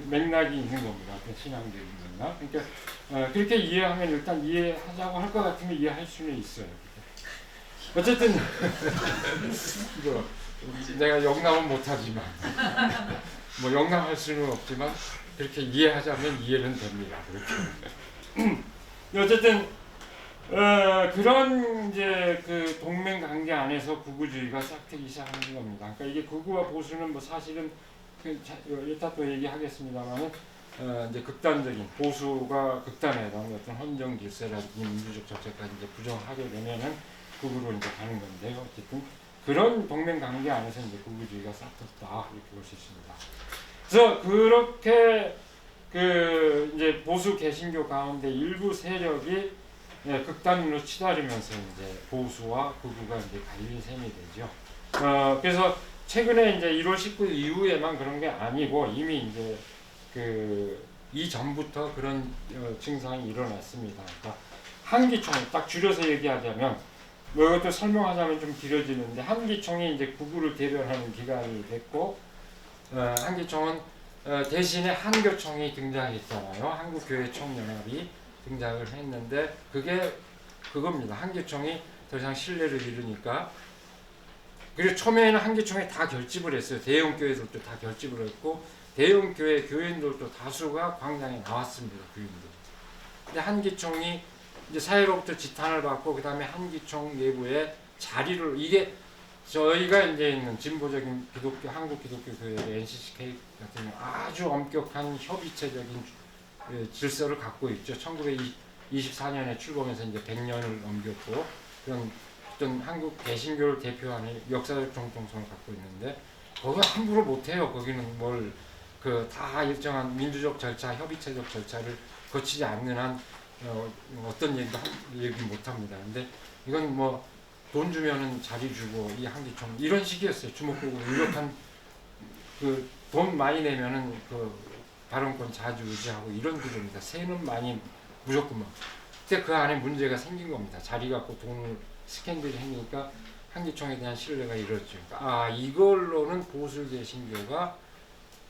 맥락이 있는 겁니다. 신앙적인 맥락. 그러니까 그렇게 이해하면 일단 이해하자고 할 것 같으면 이해할 수는 있어요. 어쨌든 내가 영감은 못하지만 뭐 영감할 수는 없지만 그렇게 이해하자면 이해는 됩니다. 그렇게. 어쨌든 그런 이제 그 동맹 관계 안에서 극우주의가 싹트기 시작하는 겁니다. 그러니까 이게 극우와 보수는 뭐 사실은 이따 또 얘기하겠습니다만은 이제 극단적인 보수가 극단에 대한 어떤 헌정 질서라든지 민주적 정책까지 이제 부정하게 되면은 극우로 이제 가는 건데요. 어쨌든 그런 동맹 관계 안에서 이제 극우주의가 싹텄다 이렇게 볼 수 있습니다. 그래서 그렇게 그 이제 보수 개신교 가운데 일부 세력이 극단으로 치달으면서 이제 보수와 극우가 이제 갈린 셈이 되죠. 그래서 최근에 이제 1월 19일 이후에만 그런 게 아니고 이미 이제 그 이전부터 그런 증상이 일어났습니다. 그러니까 한기총 딱 줄여서 얘기하자면 뭐 이것도 설명하자면 좀 길어지는데 한기총이 이제 극우를 대변하는 기관이 됐고 한기총은 대신에 한교총이 등장했잖아요. 한국교회총연합이 등장을 했는데 그게 그겁니다. 한교총이 더 이상 신뢰를 잃으니까 그리고 처음에는 한교총이 다 결집을 했어요. 대형 교회들도 다 결집을 했고 대형 교회 교인들도 다수가 광장에 나왔습니다. 교인들. 근데 한기총이 이제 사회로부터 지탄을 받고 그 다음에 한기총 내부에 자리를 이게 저희가 이제 있는 진보적인 기독교 한국 기독교 교회의 NCCK 같은 아주 엄격한 협의체적인 질서를 갖고 있죠. 1924년에 출범해서 이제 100년을 넘겼고 그런 어떤 한국 개신교를 대표하는 역사적 정통성을 갖고 있는데 거기는 함부로 못해요. 거기는 뭘 그 다 일정한 민주적 절차, 협의체적 절차를 거치지 않는 한 어떤 얘기 못합니다. 근데 이건 뭐 돈 주면은 자리 주고 이 한기총 이런 식이었어요. 주목되고 유력한 그 돈 많이 내면은 그 발언권 자주 유지하고 이런 구조입니다. 세는 많이 무조건 막. 근데 그 안에 문제가 생긴 겁니다. 자리 갖고 돈을 스캔들이 생기니까 한기총에 대한 신뢰가 이렇죠. 아 이걸로는 보수 개신교가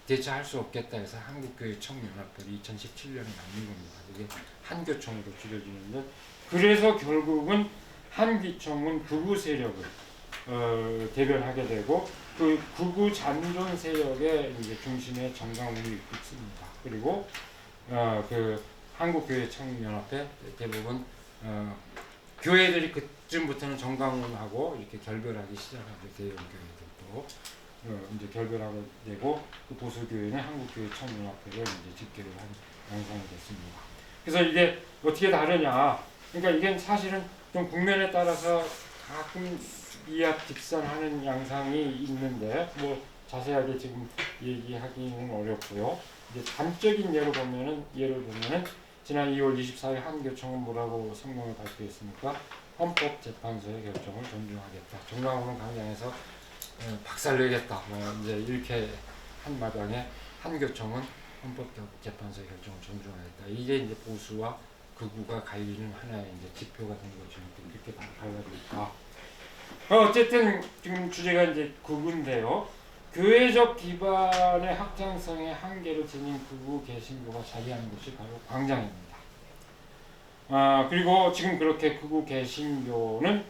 대처할 수 없겠다 해서 한국교회 청년합회를 2017년에 만든 겁니다. 이게 한교총으로 줄여지는데 그래서 결국은 한기총은 극우 세력을 대변하게 되고 그 극우 잔존 세력의 이제 중심에 정강훈이 있습니다. 그리고 그 한국교회 청년협회 대부분 교회들이 그쯤부터는 정강훈하고 이렇게 결별하기 시작하죠. 대형 교회들도 이제 결별하게 되고 그 보수 교회는 한국교회 청년협회를 이제 집계를 한 양상이 됐습니다. 그래서 이게 어떻게 다르냐? 그러니까 이게 사실은 좀 국면에 따라서 가끔 이합집산하는 양상이 있는데 뭐 자세하게 지금 얘기하기는 어렵고요. 이제 단적인 예를 보면은 지난 2월 24일 한교총은 뭐라고 성명을 발표했습니까? 헌법재판소의 결정을 존중하겠다. 정강훈은 광장에서 박살내겠다. 뭐 이제 이렇게 한 마당에 한교총은 헌법재판소의 결정을 존중하겠다. 이게 이제 보수와 극우가 갈리는 하나의 이제 지표가 된 거죠. 이렇게 갈라져 있다. 어쨌든 지금 주제가 이제 극우인데요. 교회적 기반의 확장성의 한계를 지닌 극우 개신교가 자리하는 곳이 바로 광장입니다. 그리고 지금 그렇게 극우 개신교는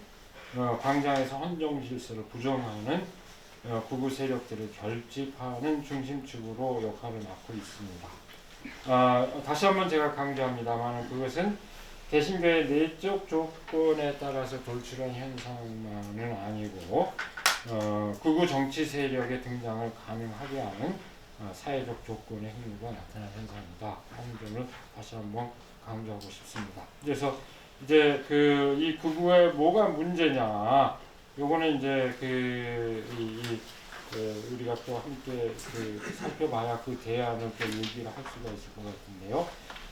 광장에서 헌정 질서를 부정하는 극우 세력들을 결집하는 중심축으로 역할을 맡고 있습니다. 다시 한번 제가 강조합니다만 그것은 개신교의 내적 조건에 따라서 돌출한 현상만은 아니고 극우 정치 세력의 등장을 가능하게 하는 사회적 조건의 행위가 나타난 현상이다 하는 점을 다시 한번 강조하고 싶습니다. 그래서 이제 이 극우의 뭐가 문제냐? 요거는 이제 우리가 또 함께 살펴봐야 그 대안을 또 얘기를 할 수가 있을 것 같은데요.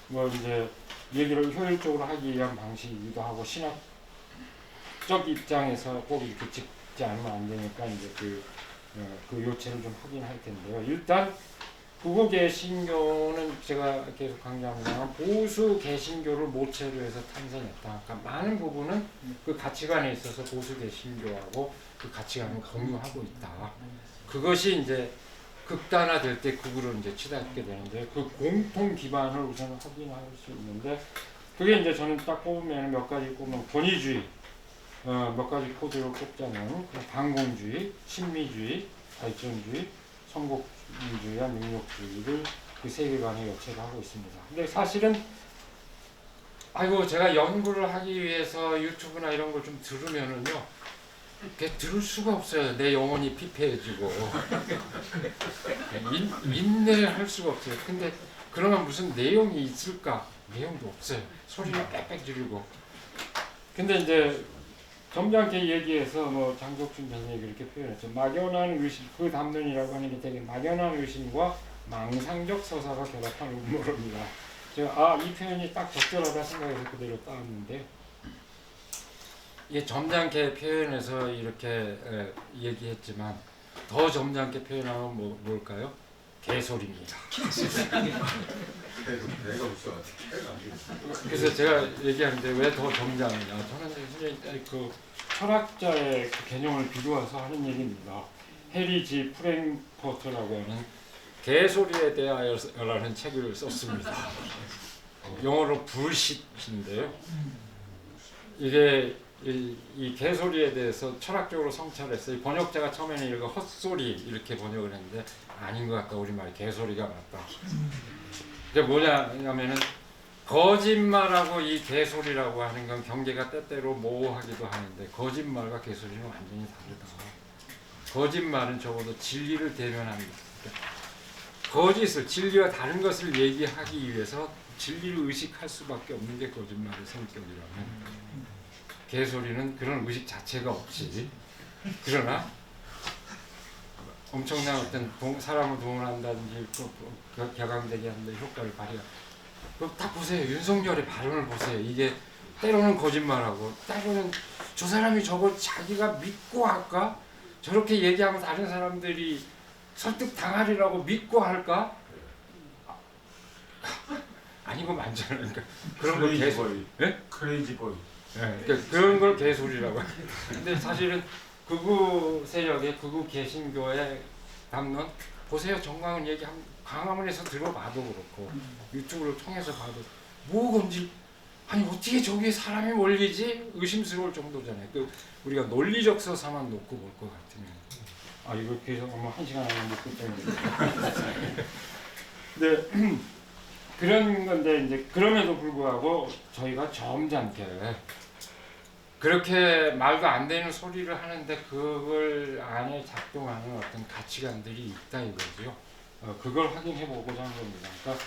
뭐 이제 얘기를 효율적으로 하기 위한 방식이기도 하고 신학적 입장에서 꼭 이렇게 짚지 않으면 안 되니까 이제 그 요체를 좀 확인할 텐데요. 일단 극우 개신교는 제가 계속 강조합니다만 보수 개신교를 모체로 해서 탄생했다. 그러니까 많은 부분은 그 가치관에 있어서 보수 개신교하고 그 가치관을 공유하고 있다. 그것이 이제 극단화될 때 극으로 이제 치닫게 되는데 그 공통 기반을 우선 확인할 수 있는데 그게 이제 저는 딱 뽑으면 몇 가지 꼽으면 권위주의, 몇 가지 코드를 꼽자면 반공주의, 신미주의, 발전주의, 성공주의와 능력주의를 그 세계관에 역체하고 있습니다. 근데 사실은 아이고 제가 연구를 하기 위해서 유튜브나 이런 걸 좀 들으면은요, 그게 들을 수가 없어요. 내 영혼이 피폐해지고 인내할 수가 없어요. 근데 그러면 무슨 내용이 있을까? 내용도 없어요. 소리를 빽빽 지르고. 근데 이제 점잖게 얘기해서 뭐 장석준 선생님이 그렇게 표현했죠. 막연한 의심, 그 담론이라고 하는 게 되게 막연한 의심과 망상적 서사가 결합한 음모론이다. 제가 이 표현이 딱 적절하다 생각해서 그대로 따왔는데 이게 점잖게 표현해서 이렇게 얘기했지만 더 점잖게 표현하면 뭘까요? 개소리입니다. 내가 무슨 어떻게 그래서 제가 얘기하는데 왜 더 점잖느냐? 저는 선생님 그 철학자의 그 개념을 비교해서 하는 얘기입니다. 해리 G 프랭크포트라고 하는 개소리에 대하여라는 책을 썼습니다. 영어로 불쉿인데요. 이게 이 개소리에 대해서 철학적으로 성찰했어요. 번역자가 처음에는 이거 헛소리 이렇게 번역을 했는데 아닌 것 같다. 우리말 개소리가 맞다. 이게 뭐냐면은 거짓말하고 이 개소리라고 하는 건 경계가 때때로 모호하기도 하는데 거짓말과 개소리는 완전히 다르다. 거짓말은 적어도 진리를 대면합니다. 그러니까 거짓을 진리와 다른 것을 얘기하기 위해서 진리를 의식할 수밖에 없는 게 거짓말의 성격이라면 개소리는 그런 의식 자체가 없이 그러나 엄청난 어떤 사람을 동원한다든지 격앙되게 하는 효과를 발휘하. 딱 보세요. 윤석열의 발언을 보세요. 이게 때로는 거짓말하고 때로는 저 사람이 저걸 자기가 믿고 할까? 저렇게 얘기하면 다른 사람들이 설득 당하리라고 믿고 할까? 아니고 많잖아요. 그러니까 그런 걸 개소리. 예? 크레이지 보이. 예, 그러니까 그런 걸 개소리라고. 근데 사실은 극우 세력의 극우 개신교의 담론 보세요. 정광훈 얘기 광화문에서 들어봐도 그렇고 유튜브를 통해서 봐도 뭐건지 아니 어떻게 저기에 사람이 몰리지 의심스러울 정도잖아요. 그 우리가 논리적 서사만 놓고 볼 것 같으면 이거 계속 뭐 1시간 안에 못 끝내는데. 네. 그런 건데 이제 그럼에도 불구하고 저희가 점잖게 그렇게 말도 안 되는 소리를 하는데 그걸 안에 작동하는 어떤 가치관들이 있다 이거죠. 그걸 확인해 보고자 하는 겁니다. 그러니까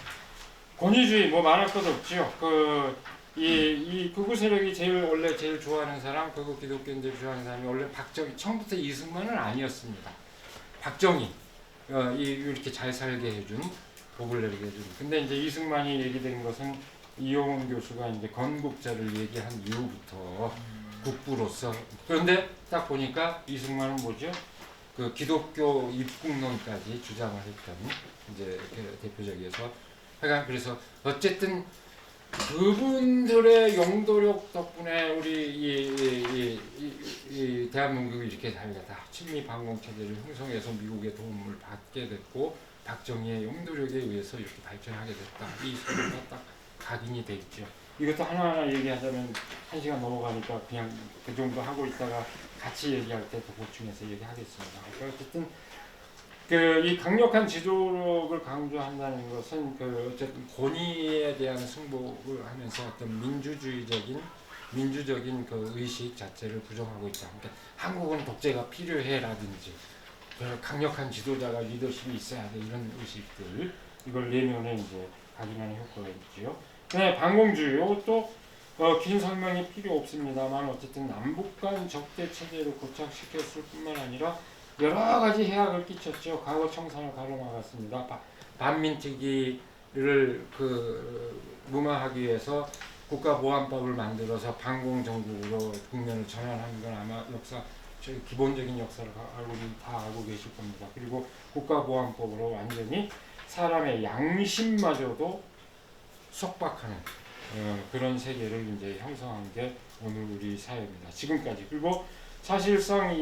권위주의 뭐 말할 것 없죠. 이 극우 세력이 원래 제일 좋아하는 사람, 극우 기독교인들이 좋아하는 사람이 원래 박정희, 처음부터 이승만은 아니었습니다. 박정희, 이렇게 잘 살게 해준, 복을 내리게 해준. 근데 이제 이승만이 얘기된 것은 이용훈 교수가 이제 건국자를 얘기한 이후부터 국부로서. 그런데 딱 보니까 이승만은 뭐죠? 그 기독교 입국론까지 주장을 했던 이제 대표적이어서 하여간 그래서 어쨌든 그분들의 용도력 덕분에 우리 이 대한민국이 이렇게 자유가 친미 반공 체제를 형성해서 미국의 도움을 받게 됐고 박정희의 용도력에 의해서 이렇게 발전하게 됐다. 이 소리가 딱 각인이 돼 있죠. 이것도 하나하나 얘기하자면 1시간 넘어가니까 그냥 그 정도 하고 있다가 같이 얘기할 때 더 보충해서 얘기하겠습니다. 그러니까 어쨌든 이 강력한 지도력을 강조한다는 것은 어쨌든 권위에 대한 승복을 하면서 어떤 민주적인 그 의식 자체를 부정하고 있다. 그러니까 한국은 독재가 필요해라든지 강력한 지도자가 리더십이 있어야 돼 이런 의식들 이걸 내면에 이제 각인하는 효과가 있지요. 네, 반공주의 이것도 긴 설명이 필요 없습니다만 어쨌든 남북 간 적대 체제를 고착시켰을 뿐만 아니라 여러 가지 해악을 끼쳤죠. 과거 청산을 가로막았습니다. 반민특위를 무마하기 위해서 국가보안법을 만들어서 반공정국으로 국면을 전환한 건 아마 기본적인 역사를 다 알고 계실 겁니다. 그리고 국가보안법으로 완전히 사람의 양심마저도 속박하는 그런 세계를 이제 형성한 게 오늘 우리 사회입니다. 지금까지. 그리고 사실상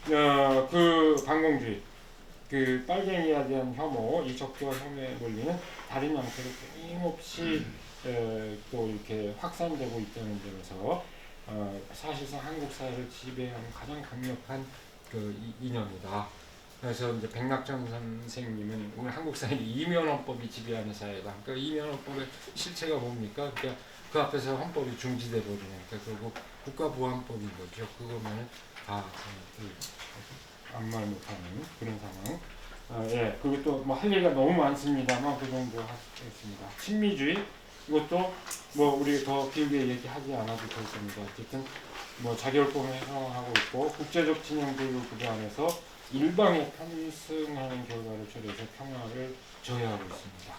그 반공주의, 그 빨갱이에 대한 혐오, 이 적대와 혐오의 원리는 다른 형태로 끊임없이 또 이렇게 확산되고 있다는 점에서 사실상 한국 사회를 지배하는 가장 강력한 그 이념이다. 그래서 이제 백낙천 선생님은 우리 한국 사회는 이면헌법이 지배하는 사회다. 그러니까 이면헌법의 실체가 뭡니까? 그러니까 그 앞에서 헌법이 중지돼 버리니까 결국 국가보안법인 거죠. 그거는 다 아무 말 못하는 그런 상황. 예, 그리고 또 뭐 할 얘기가 너무 많습니다만 그 정도 하겠습니다. 친미주의, 이것도 뭐 우리 더 길게 얘기하지 않아도 될 겁니다. 어쨌든 뭐 자결권을 해석하고 있고 국제적 진영 교육 구조 안에서 일방에 편승하는 결과를 초래해서 평화를 저해하고 있습니다.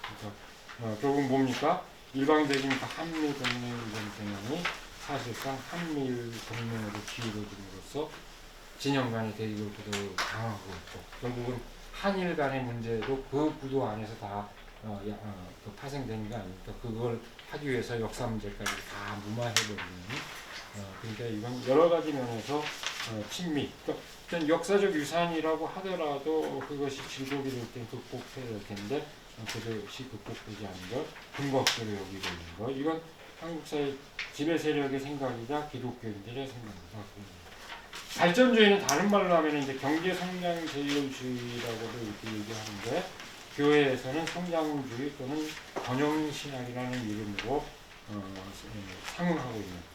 그러니까 결국 뭡니까? 일방적인 한미 동맹 이런 경향이 사실상 한미일 동맹으로 기울어짐으로써 진영 간의 대립을 구도를 강화하고 있고 결국은 한일 간의 문제도 그 구도 안에서 다 파생되는 게 아닙니까? 그걸 하기 위해서 역사 문제까지 다 무마해버리는 그러니까 이건 여러 가지 면에서 친미, 그러니까 역사적 유산이라고 하더라도 그것이 질곡이 될 때 극복해야 될 텐데 그것이 극복되지 않은 것, 근거학적으로 여기고 있는 것, 이건 한국 사회 지배 세력의 생각이자 기독교인들의 생각입니다. 발전주의는 다른 말로 하면 이제 경제 성장 제일주의라고도 이렇게 얘기하는데 교회에서는 성장주의 또는 번영신학이라는 이름으로 상응하고 있는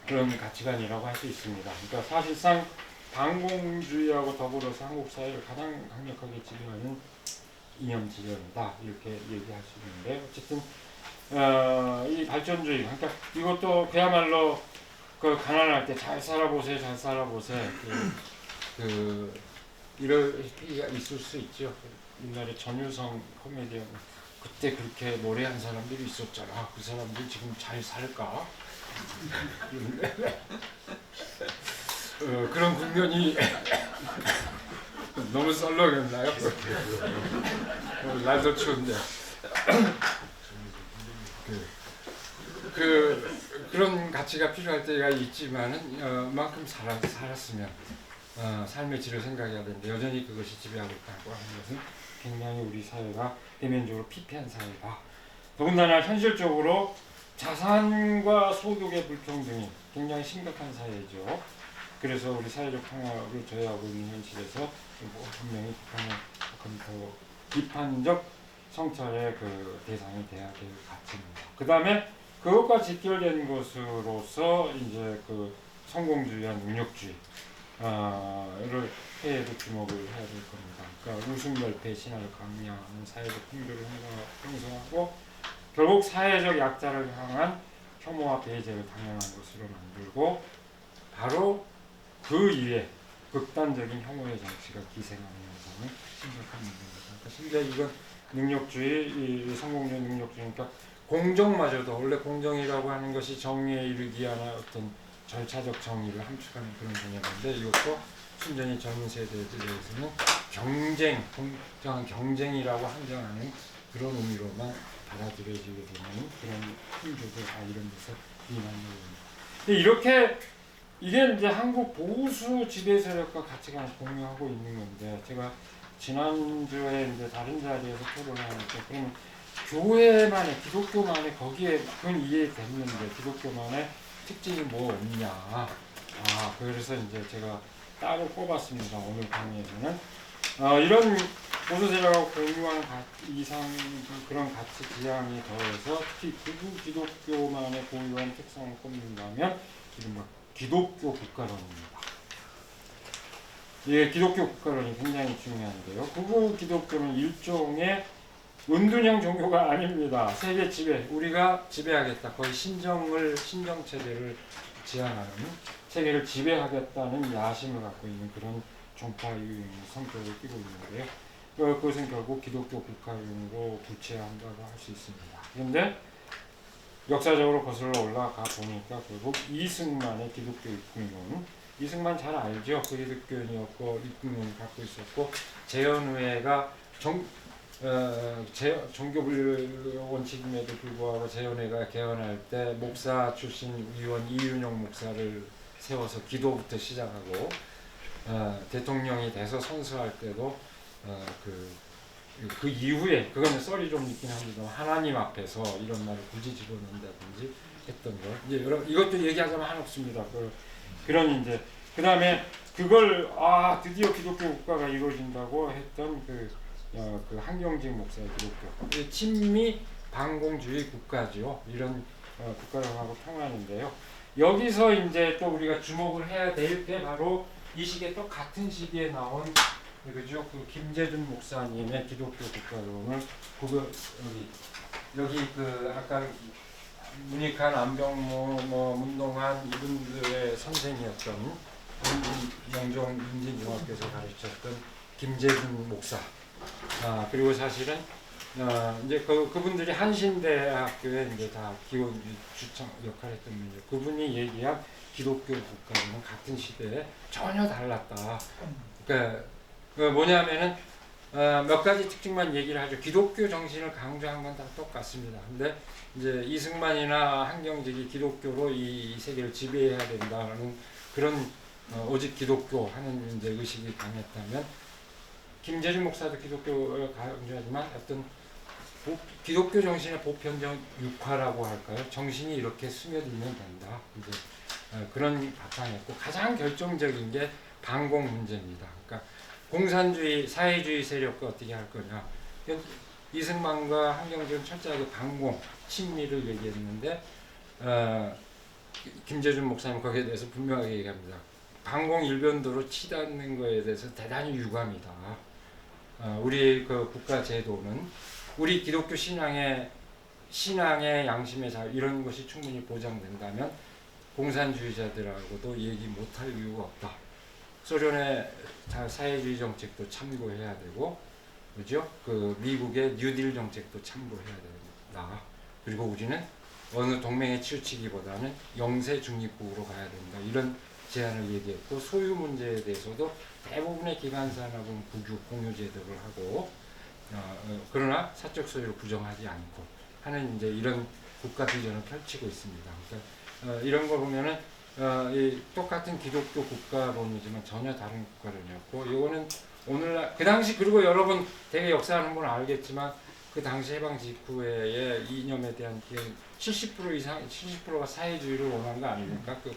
그런 가치관이라고 할 수 있습니다. 그러니까 사실상 반공주의하고 더불어서 한국 사회를 가장 강력하게 지배하는 이념 지형이다 이렇게 얘기할 수 있는데 어쨌든 이 발전주의, 그러니까 이것도 그야말로 그 가난할 때 잘 살아보세요, 잘 살아보세요. 이럴 얘기가 있을 수 있죠. 옛날에 전유성 코미디언 그때 그렇게 노래한 사람들이 있었잖아. 그 사람들 지금 잘 살까? 그런 국면이 너무 썰렁했나요? 날도 추운데. 그런 가치가 필요할 때가 있지만은 만큼 살았으면 삶의 질을 생각해야 되는데 여전히 그것이 지배하고 있다고 하는 것은 굉장히 우리 사회가 대면적으로 피폐한 사회다. 더군다나 현실적으로 자산과 소득의 불평등이 굉장히 심각한 사회죠. 그래서 우리 사회적 평화를 저해하고 있는 현실에서 분명히 더 비판적 성찰의 그 대상이 돼야 될 가치입니다. 그 다음에 그것과 직결된 것으로서 이제 그 성공주의와 능력주의를 해외로 주목을 해야 될 겁니다. 그러니까 우승열패 신화를 강요하는 사회적 풍조를 형성하고 결국 사회적 약자를 향한 혐오와 배제를 당연한 것으로 만들고 바로 그 이외에 극단적인 혐오의 정치가 기생하는 현상은 심각한 문제입니다. 그러니까 심지어 이건 능력주의, 성공주의 능력주의, 그러니까 공정마저도 원래 공정이라고 하는 것이 정의에 이르기 위한 어떤 절차적 정의를 함축하는 그런 개념인데 이것도 순전히 젊은 세대들에서는 경쟁, 공정한 경쟁이라고 한정하는 그런 의미로만 받아들여지게 되는 그런 풍조들 이런 데서 비난을 합니다. 이렇게 이게 이제 한국 보수 지배 세력과 가치관을 공유하고 있는 건데 제가 지난주에 이제 다른 자리에서 토론을 하니까 그러면 교회만의 기독교만의 거기에 그건 이해됐는데 기독교만의 특징이 뭐 없냐? 그래서 이제 제가 따로 꼽았습니다. 오늘 강의에서는 이런 보수 세력하고 공유한 이상 그런 가치 지향이 더해서 특히 극우 기독교만의 고유한 특성을 꼽는다면 이른바 기독교 국가론입니다. 예, 기독교 국가론이 굉장히 중요한데요. 극우 기독교는 일종의 은둔형 종교가 아닙니다. 세계 지배, 우리가 지배하겠다. 거의 신정 체제를 지향하는 세계를 지배하겠다는 야심을 갖고 있는 그런 종파의 성격을 띠고 있는데요. 그것은 결국 기독교 국가론으로 구체한다고 할 수 있습니다. 그런데 역사적으로 거슬러 올라가 보니까 결국 이승만의 기독교 입국론, 이승만 잘 알죠. 그 기독교인이었고 입국민을 갖고 있었고 재연회가 종교 분류 원칙임에도 불구하고 재연회가 개헌할 때 목사 출신 의원 이윤영 목사를 세워서 기도부터 시작하고 대통령이 돼서 선서할 때도 그 이후에 그거는 썰이 좀 있긴 합니다. 하나님 앞에서 이런 말을 굳이 집어넣는다든지 했던 거. 이제 이것도 얘기하자면 한없습니다. 그런 이제 그 다음에 그걸 드디어 기독교 국가가 이루어진다고 했던 그 한경직 목사의 기독교. 친미 반공주의 국가죠. 이런 국가라고 평하는데요. 여기서 이제 또 우리가 주목을 해야 될 게 바로 이 시기에 또 같은 시기에 나온 그죠? 그 김재준 목사님의 기독교 국가론을 여기 그 아까 문익환, 안병무, 문동환 이분들의 선생이었던 영종 민진중학교에서 가르쳤던 김재준 목사. 그리고 사실은 이제 그분들이 한신대학교에 이제 다 기원 주창 역할했던 분이죠. 그분이 얘기한 기독교 국가는 같은 시대에 전혀 달랐다. 그러니까 뭐냐면은 몇 가지 특징만 얘기를 하죠. 기독교 정신을 강조한 건 다 똑같습니다. 근데 이제 이승만이나 한경직이 기독교로 이 세계를 지배해야 된다는 그런 오직 기독교 하는 이제 의식이 강했다면 김재준 목사도 기독교를 강조하지만 어떤 기독교 정신의 보편적 육화라고 할까요? 정신이 이렇게 스며들면 된다. 이제 그런 바탕이었고 가장 결정적인 게 반공 문제입니다. 그러니까 공산주의, 사회주의 세력과 어떻게 할 거냐. 이승만과 한경직은 철저하게 반공, 친미를 얘기했는데 김재준 목사님 거기에 대해서 분명하게 얘기합니다. 반공 일변도로 치닫는 거에 대해서 대단히 유감이다. 우리 그 국가 제도는 우리 기독교 신앙의 양심의 자유 이런 것이 충분히 보장된다면 공산주의자들하고도 얘기 못할 이유가 없다. 소련의 사회주의 정책도 참고해야 되고, 그죠? 그 미국의 뉴딜 정책도 참고해야 된다. 그리고 우리는 어느 동맹에 치우치기보다는 영세 중립국으로 가야 된다. 이런 제안을 얘기했고, 소유 문제에 대해서도 대부분의 기관 산업은 국유 공유 제도를 하고, 그러나 사적 소유를 부정하지 않고 하는 이제 이런 국가 비전을 펼치고 있습니다. 그러니까 이런 거 보면은 이 똑같은 기독교 국가론이지만 전혀 다른 국가론이었고, 이거는 오늘날 그 당시 그리고 여러분 되게 역사하는 분 알겠지만 그 당시 해방 직후에 이념에 대한 70% 이상 70%가 사회주의를 원한 거 아닙니까? 그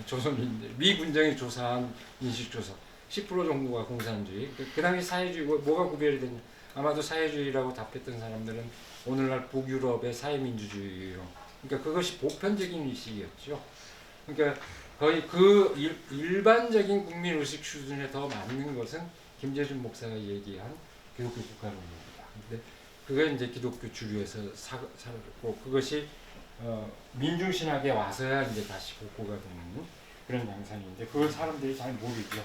조선인들 미 군정이 조사한 인식조사 10% 정도가 공산주의. 그 당시 사회주의 뭐가 구별이 됐냐? 아마도 사회주의라고 답했던 사람들은 오늘날 북유럽의 사회민주주의요. 그러니까 그것이 보편적인 의식이었죠. 그러니까 거의 그 일반적인 국민의식 수준에 더 맞는 것은 김재준 목사가 얘기한 기독교 국가론입니다. 근데 그게 이제 기독교 주류에서 살고 그것이 민중신학에 와서야 이제 다시 복고가 되는 그런 양상인데 그걸 사람들이 잘 모르죠.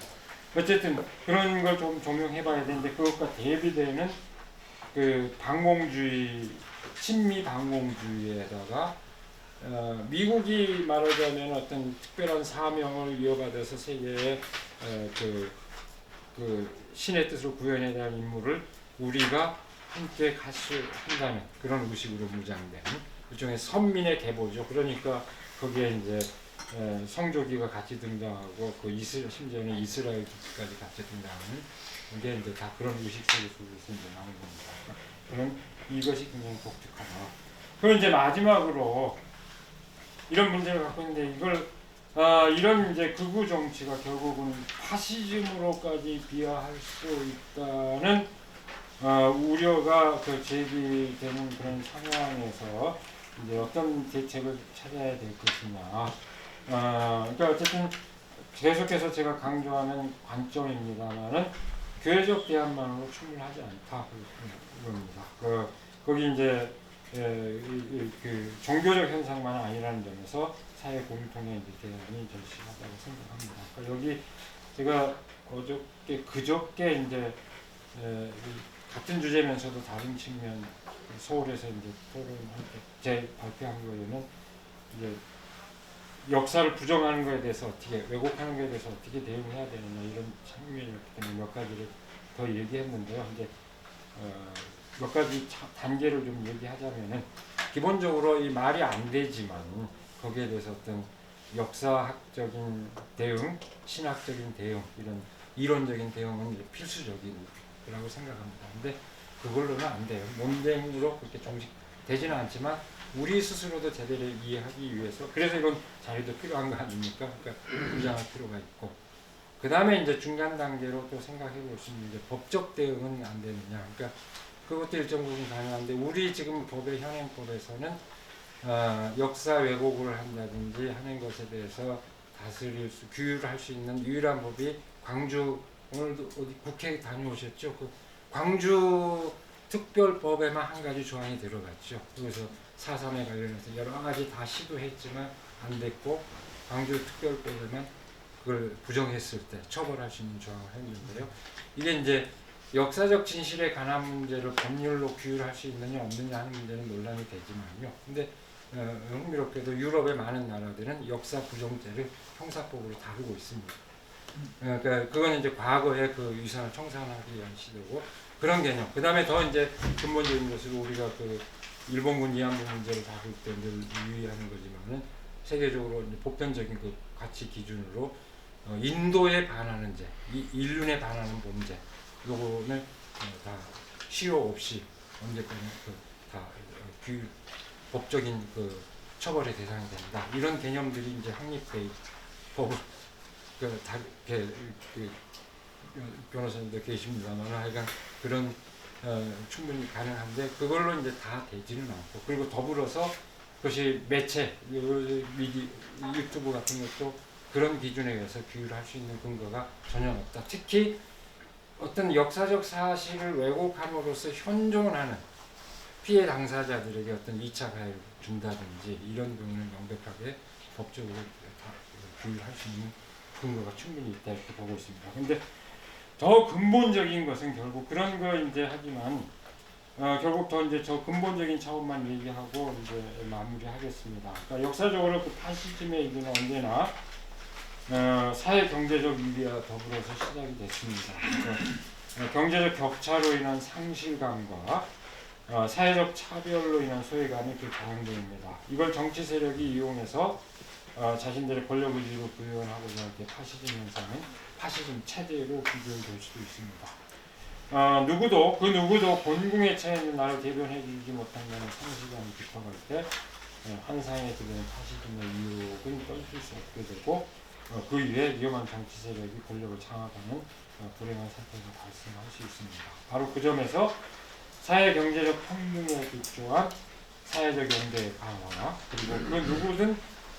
어쨌든 그런 걸 좀 조명해봐야 되는데 그것과 대비되는 그 반공주의, 친미 반공주의에다가 미국이 말하자면 어떤 특별한 사명을 이어받아서 세계의 그 신의 뜻으로 구현해야 할 인물을 우리가 함께 같이 한다는 그런 의식으로 무장된 일종의 선민의 계보죠. 그러니까 거기에 이제 성조기가 같이 등장하고 그 심지어는 이스라엘 기까지 같이 등장하는 이게 이제 다 그런 의식 속에서 나오는 겁니다. 그럼 이것이 굉장히 독특하다. 그럼 이제 마지막으로 이런 문제를 갖고 있는데 이걸 이런 이제 극우 정치가 결국은 파시즘으로까지 비화할 수 있다는 우려가 그 제기되는 그런 상황에서 이제 어떤 대책을 찾아야 될 것이냐. 그러니까 어쨌든 계속해서 제가 강조하는 관점입니다만은 교회적 대안만으로 충분하지 않다 그럽니다. 거기 이제 그 종교적 현상만 아니라는 점에서 사회 공통의 이제 대안이 절실하다고 생각합니다. 그러니까 여기 제가 그저께 이제 같은 주제면서도 다른 측면 서울에서 이제 토론할 때 제 발표한 거에는 이제 역사를 부정하는 것에 대해서 어떻게 왜곡하는 것에 대해서 어떻게 대응해야 되느냐 이런 측면이었기 때문에 몇 가지를 더 얘기했는데요. 이제 몇 가지 단계를 좀 얘기하자면은 기본적으로 이 말이 안 되지만 거기에 대해서 어떤 역사학적인 대응, 신학적인 대응 이런 이론적인 대응은 이제 필수적이라고 생각합니다. 근데 그걸로는 안 돼요. 논쟁으로 그렇게 정식되지는 않지만 우리 스스로도 제대로 이해하기 위해서 그래서 이런 자료도 필요한 거 아닙니까? 그러니까 주장할 필요가 있고 그 다음에 이제 중간 단계로 또 생각해 볼 수 있는 게 법적 대응은 안 되느냐. 그러니까 그것도 일정 부분 가능한데 우리 지금 법의 현행법에서는 역사 왜곡을 한다든지 하는 것에 대해서 다스릴 수, 규율할 수 있는 유일한 법이 광주 오늘도 어디 국회 다녀오셨죠? 그 광주 특별법에만 한 가지 조항이 들어갔죠. 그래서 4.3에 관련해서 여러 가지 다 시도했지만 안 됐고 광주 특별법에만 그걸 부정했을 때 처벌할 수 있는 조항을 했는데요. 이게 이제 역사적 진실에 관한 문제를 법률로 규율할 수 있느냐 없느냐 하는 문제는 논란이 되지만요. 근데 흥미롭게도 유럽의 많은 나라들은 역사 부정죄를 형사법으로 다루고 있습니다. 그러니까 그건 이제 과거의 그 유산을 청산하기 위한 시도고 그런 개념. 그 다음에 더 이제 근본적인 것으로 우리가 그 일본군 위안부 문제를 다룰 때 늘 유의하는 거지만은 세계적으로 이제 보편적인 그 가치 기준으로 인도에 반하는 죄, 인륜에 반하는 범죄, 요거는 다 시효 없이 언제까지 다 법적인 그 처벌의 대상이 된다. 이런 개념들이 이제 확립돼 법을 변호사님도 계십니다만 하여간 그런 충분히 가능한데 그걸로 이제 다 되지는 않고 그리고 더불어서 그것이 매체, 유튜브 같은 것도 그런 기준에 의해서 규율할 수 있는 근거가 전혀 없다. 특히 어떤 역사적 사실을 왜곡함으로써 현존하는 피해 당사자들에게 어떤 2차 가해를 준다든지 이런 경우는 명백하게 법적으로 다 규율할 수 있는 근거가 충분히 있다 이렇게 보고 있습니다. 근데 더 근본적인 것은 결국 그런 거 이제 하지만 결국 더 이제 저 근본적인 차원만 얘기하고 이제 마무리하겠습니다. 그러니까 역사적으로 그 파시즘의 이유는 언제나 사회 경제적 위기와 더불어서 시작이 됐습니다. 그래서 경제적 격차로 인한 상실감과 사회적 차별로 인한 소외감이 그 자양분입니다. 이걸 정치 세력이 이용해서 자신들의 권력 의지로 구현하고자 할 때 파시즘 현상은 파시즘 체제로 비교될 수도 있습니다. 누구도 본궁에 처해 있는 나를 대변해 주지 못한다는 상실감이 깊어갈 때 한상에 들어오는 파시즘의 유혹은 떨칠 수 없게 되고 그 위에 위험한 정치 세력이 권력을 장악하는 불행한 사태가 발생할 수 있습니다. 바로 그 점에서 사회 경제적 평등에 기초한 사회적 연대 강화 그리고 그 누구든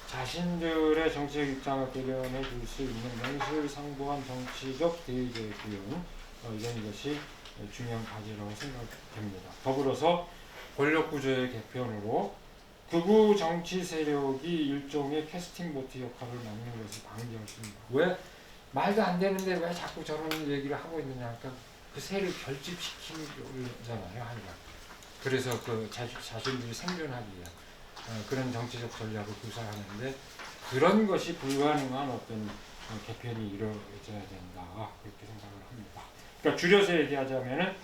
자신들의 정치적 입장을 대변해 줄 수 있는 명실상부한 정치적 대의제의 구현 이런 것이 중요한 과제라고 생각됩니다. 더불어서 권력구조의 개편으로 극우 정치 세력이 일종의 캐스팅 보트 역할을 맡는 것을 방지할 수 있습니다. 왜? 말도 안 되는데 왜 자꾸 저런 얘기를 하고 있느냐. 그러니까 그 세를 결집시키잖아요. 하니까. 그래서 그 자신들이 생존하기 위한 그런 정치적 전략을 구사하는데 그런 것이 불가능한 어떤 개편이 이루어져야 된다. 그렇게 생각을 합니다. 그러니까 줄여서 얘기하자면은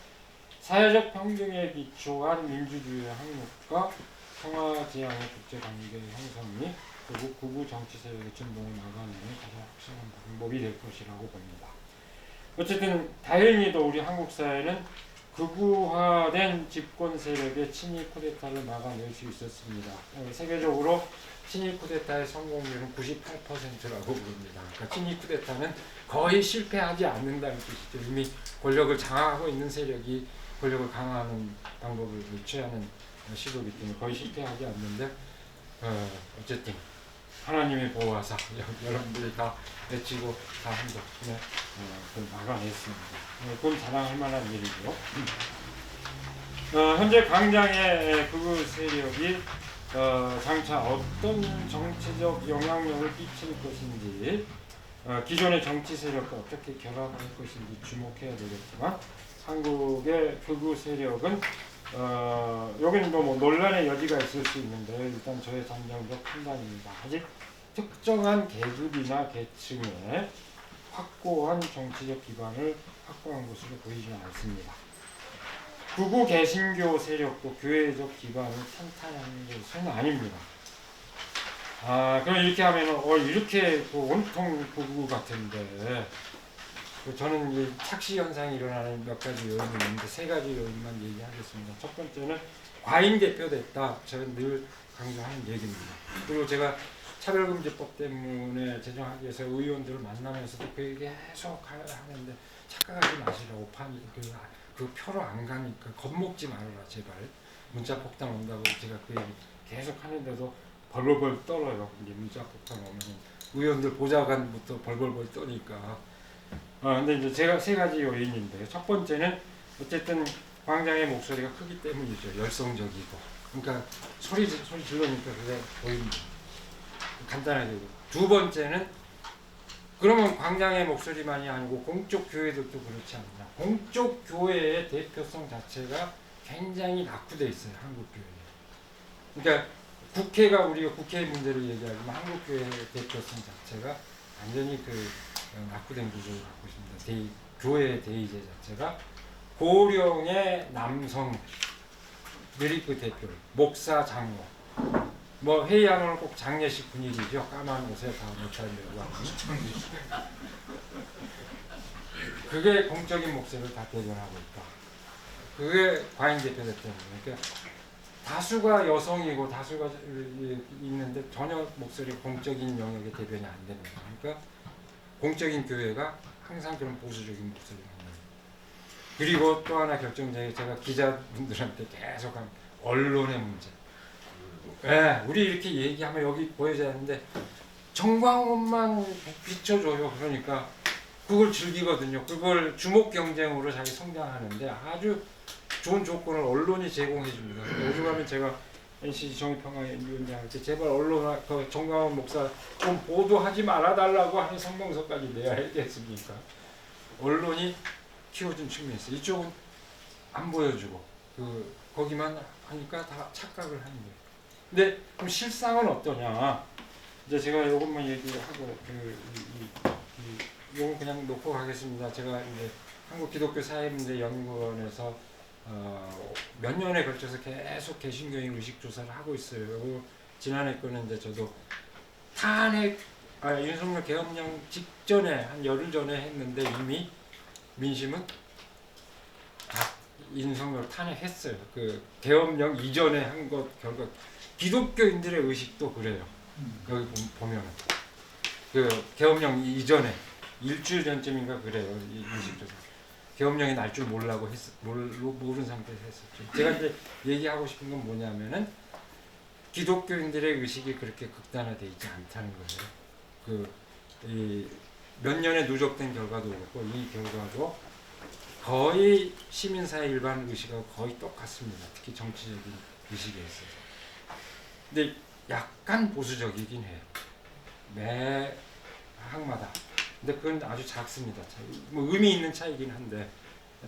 사회적 평등에 기초한 민주주의의 확립과 평화지향의 국제관계 형성이 결국 극우 정치 세력의 진동을 막아내는 가장 확실한 방법이 될 것이라고 봅니다. 어쨌든 다행히도 우리 한국 사회는 극우화된 집권 세력의 친위 쿠데타를 막아낼 수 있었습니다. 세계적으로 친위 쿠데타의 성공률은 98%라고 부릅니다. 그러니까 친위 쿠데타는 거의 실패하지 않는다는 뜻이죠. 이미 권력을 장악하고 있는 세력이 권력을 강화하는 방법을 취하는 시도이기 때문에 거의 실패하지 않는데 어쨌든 하나님의 보호하사 여러분들이 다 외치고 다 한 덕분에 그걸 막아냈습니다. 그건 자랑할 만한 일이죠. 현재 광장의 극우 세력이 장차 어떤 정치적 영향력을 끼칠 것인지 기존의 정치 세력과 어떻게 결합할 것인지 주목해야 되겠지만 한국의 극우 세력은 여기는 뭐 논란의 여지가 있을 수 있는데 일단 저의 잠정적 판단입니다. 아직 특정한 계급이나 계층에 확고한 정치적 기반을 확보한 것으로 보이지는 않습니다. 극우 개신교 세력도 교회적 기반을 탄탄한 것은 아닙니다. 그럼 이렇게 하면 이렇게 온통 극우 같은데 저는 이 착시 현상이 일어나는 몇 가지 요인이 있는데 세 가지 요인만 얘기하겠습니다. 첫 번째는 과잉 대표됐다. 저는 늘 강조하는 얘기입니다. 그리고 제가 차별금지법 때문에 제정하기 위해서 의원들을 만나면서도 그 얘기 계속 하는데 착각하지 마시라고 그 표로 안 가니까 겁먹지 말아라 제발. 문자 폭탄 온다고 제가 그 얘기 계속 하는데도 벌벌벌 떨어요. 이제 문자 폭탄 오면 의원들 보좌관부터 벌벌벌 떠니까. 근데 이제 제가 세 가지 요인인데요. 첫 번째는 어쨌든 광장의 목소리가 크기 때문이죠. 열성적이고. 그러니까 소리 질러니까 그게 보입니다. 간단하게. 두 번째는 그러면 광장의 목소리만이 아니고 공적 교회들도 그렇지 않나. 공적 교회의 대표성 자체가 굉장히 낙후돼 있어요. 한국 교회. 그러니까 국회가 우리가 국회 문제를 얘기하지만 한국 교회의 대표성 자체가 완전히 낙후된 구조를 갖고 있습니다. 교회의 대의제 자체가 고령의 남성들이 그 대표를 목사, 장로 뭐 회의하면 꼭 장례식 분위기죠. 까만 옷에 다 못하려고 하는 그게 공적인 목소리를 다 대변하고 있다. 그게 과잉 대표됐다는 거예요. 그러니까 다수가 여성이고 다수가 있는데 전혀 목소리가 공적인 영역의 대변이 안 됩니다. 그러니까 공적인 교회가 항상 그런 보수적인 목소리를 합니다. 그리고 또 하나 결정적인 제가 기자분들한테 계속 한 언론의 문제. 우리 이렇게 얘기하면 여기 보여져야 하는데 정광훈만 비춰줘요. 그러니까 그걸 즐기거든요. 그걸 주목 경쟁으로 자기 성장하는데 아주 좋은 조건을 언론이 제공해 줍니다. 요즘 하면 제가 NCC 정의평화위원장 할 때 제발 언론 정광훈 목사 좀 보도하지 말아달라고 하는 성명서까지 내야 했겠습니까? 언론이 키워준 측면이 있어요. 이쪽은 안 보여주고 거기만 하니까 다 착각을 하는 거예요. 근데 그럼 실상은 어떠냐? 이제 제가 이것만 얘기하고 이건 그냥 놓고 가겠습니다. 제가 이제 한국 기독교 사회문제연구원에서 몇 년에 걸쳐서 계속 개신교인 의식 조사를 하고 있어요. 지난해 거는 이제 저도 탄핵 윤석열 계엄령 직전에 한 열흘 전에 했는데 이미 민심은 다 윤석열 탄핵했어요. 그 계엄령 이전에 한 것 결과 기독교인들의 의식도 그래요. 여기 보면은 그 계엄령 이전에 일주일 전쯤인가 그래요. 이 의식 조사. 계엄령이 날 줄 모르는 상태에서 했었죠. 제가 이제 얘기하고 싶은 건 뭐냐면은 기독교인들의 의식이 그렇게 극단화되어 있지 않다는 거예요. 몇 년에 누적된 결과도 그렇고 이 결과도 거의 시민사회 일반 의식하고 거의 똑같습니다. 특히 정치적인 의식에 있어서. 근데 약간 보수적이긴 해요. 매 학마다. 근데 그건 아주 작습니다. 뭐 의미 있는 차이긴 한데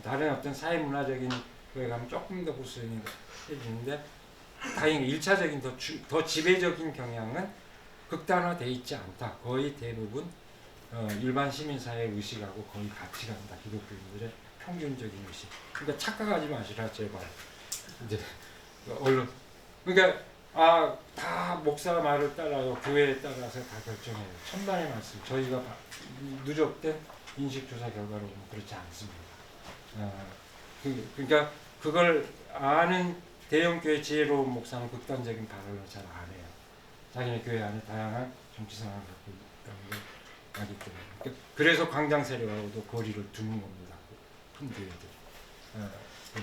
다른 어떤 사회 문화적인 거에 가면 조금 더 보수적인데 다행히 1차적인 더 지배적인 경향은 극단화되어 있지 않다. 거의 대부분 일반 시민사회 의식하고 거의 같이 간다. 기독교인들의 평균적인 의식. 그러니까 착각하지 마시라 제발. 이제 언론 그러니까 다 목사 말을 따라요. 교회에 따라서 다 결정해요. 천만의 말씀. 저희가 누적된 인식조사 결과로 보면 그렇지 않습니다. 그러니까 그걸 아는 대형교회 지혜로운 목사는 극단적인 발언을 잘 안 해요. 자기네 교회 안에 다양한 정치 상황을 갖고 있다는 걸 알기 때문에. 그래서 광장 세력하고도 거리를 두는 겁니다. 큰 교회들.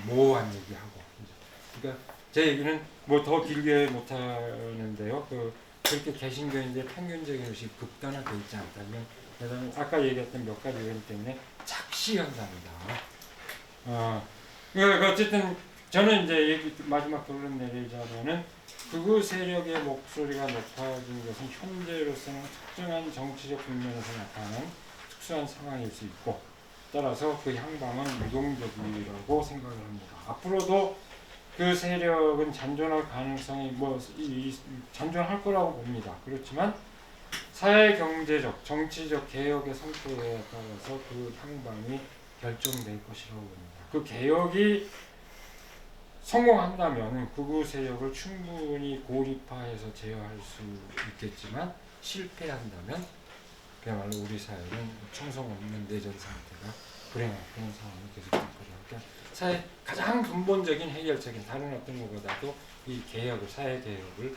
모호한 얘기하고. 그러니까 제 얘기는 뭐 더 길게 못 하는데요. 그렇게 개신교인들의 평균적인 의식 극단화되어 있지 않다면 아까 얘기했던 몇 가지 요인 때문에 착시 현상이다. 어쨌든 저는 이제 마지막 결론 내리자면은 극우 세력의 목소리가 높아진 것은 현재로서는 특정한 정치적 국면에서 나타나는 특수한 상황일 수 있고 따라서 그 향방은 유동적이라고 생각을 합니다. 앞으로도 그 세력은 잔존할 가능성이 잔존할 거라고 봅니다. 그렇지만 사회 경제적, 정치적 개혁의 성격에 따라서 그 향방이 결정될 것이라고 봅니다. 그 개혁이 성공한다면 극우 세력을 충분히 고립화해서 제어할 수 있겠지만 실패한다면 그야말로 우리 사회는 청성 없는 내전 상태가 불행한 그런 상황이 계속될 거라고. 그러니까 사회 가장 근본적인 해결책인 다른 어떤 것보다도 이 개혁을 사회 개혁을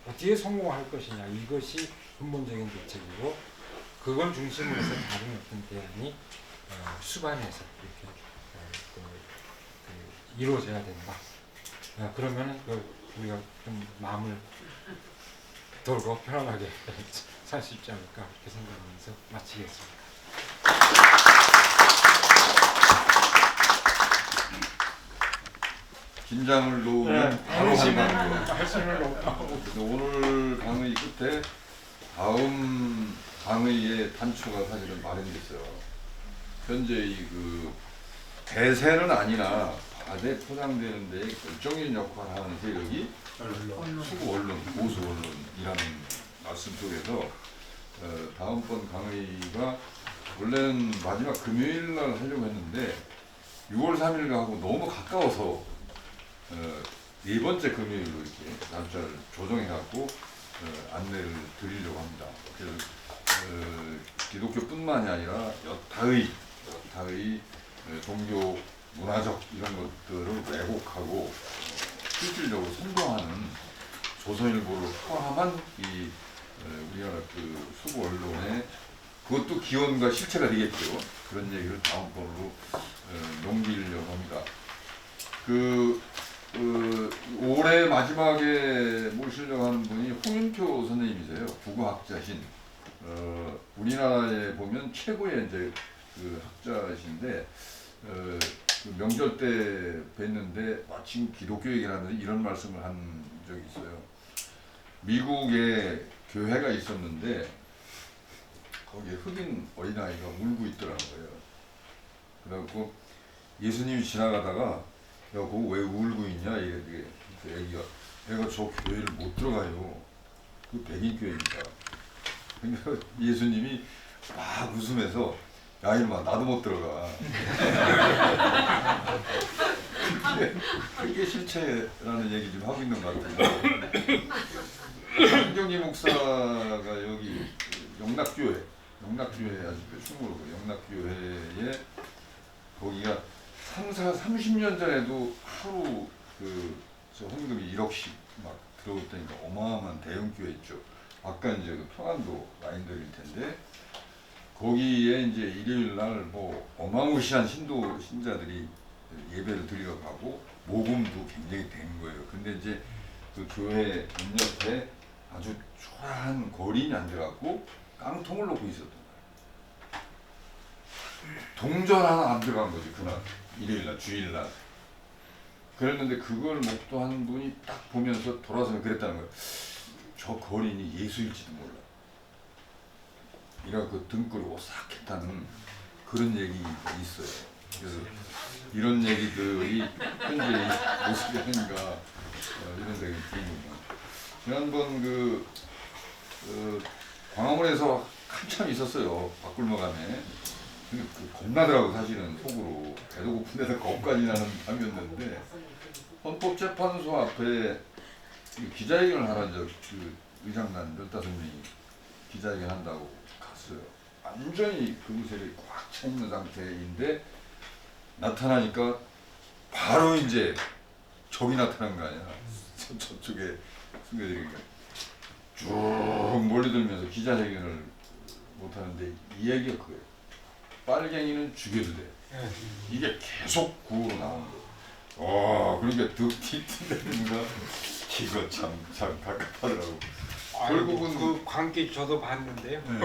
어떻게 성공할 것이냐 이것이 근본적인 대책이고 그걸 중심으로 해서 다른 어떤 대안이 수반해서 이렇게 이루어져야 된다. 그러면 우리가 좀 마음을 돌고 편안하게 살 수 있지 않을까 그렇게 생각하면서 마치겠습니다. 긴장을 놓으면 바로 할 수는 없고 오늘 강의 끝에 다음 강의의 단초가 사실은 마련됐어요. 현재 그 대세는 아니나 과대 포장되는 데 결정적인 역할을 하는 세력이 수구 언론, 보수 언론이라는 말씀 속에서 다음번 강의가 원래는 마지막 금요일 날 하려고 했는데 6월 3일하고 너무 가까워서 네 번째 금요일로 이렇게 날짜를 조정해갖고 안내를 드리려고 합니다. 그래서 기독교뿐만이 아니라 여타의 종교 문화적 이런 것들을 왜곡하고 실질적으로 선동하는 조선일보를 포함한 이 우리나라 그 수구 언론의 그것도 기원과 실체가 되겠죠. 그런 얘기를 다음번으로 넘기려고 합니다. 올해 마지막에 모시려고 하는 분이 홍윤표 선생님이세요. 국어학자신. 우리나라에 보면 최고의 이제 그 학자신데 그 명절 때 뵀는데 마침 기독교 얘기를 하면서 이런 말씀을 한 적이 있어요. 미국에 교회가 있었는데 거기에 흑인 어린아이가 울고 있더라는 거예요. 그래갖고 예수님이 지나가다가 야, 그거 왜 울고 있냐? 이게 애기가 내가 저 교회를 못 들어가요. 그 백인 교회입니다. 그러니까 예수님이 막 웃으면서 야 이놈아 나도 못 들어가. 그게 실체라는 얘기 좀 하고 있는 것 같은데 한경희 목사가 여기 영락교회 아직도 충무로 영락교회에 거기가 30년 전에도 하루 저 헌금이 1억씩 막 들어오다니까 어마어마한 대형 교회 있죠. 아까 이제 그 평안도 라인들일 텐데 거기에 이제 일요일 날 뭐 어마무시한 신자들이 예배를 드리러 가고 모금도 굉장히 된 거예요. 근데 이제 그 교회 문 옆에 아주 초라한 거린이 앉아갖고 깡통을 놓고 있었던 거예요. 동전 하나 안 들어간 거지 그날 일요일날 주일날. 그랬는데 그걸 목도한 분이 딱 보면서 돌아서면 그랬다는 거예요. 저 거린이 예수일지도 몰라. 이래갖고 등골이 오싹했다는 그런 얘기가 있어요. 그래서 이런 얘기들이 현재 모습이 아닌가 이런 생각이 듭니다. 지난번 광화문에서 한참 있었어요. 박굴목 안에. 근데 겁나더라고 사실은 속으로. 배도 고픈 데서 겁까지 나는 밤이었는데 헌법재판소 앞에 기자회견을 하라는 그 의장단 15명이 기자회견 한다고 갔어요. 완전히 그곳에 꽉 차 있는 상태인데 나타나니까 바로 이제 적이 나타난 거 아니야. 저쪽에 승객들이 쭉 몰려들면서 기자회견을 못하는데 이 얘기가 그거예요. 빨갱이는 죽여도 돼. 이게 계속 구호로 나오는 거예요. 그러니까 뒤틀리는가 이거 참 답답하더라고. 결국은 그 광기 저도 봤는데요. 네.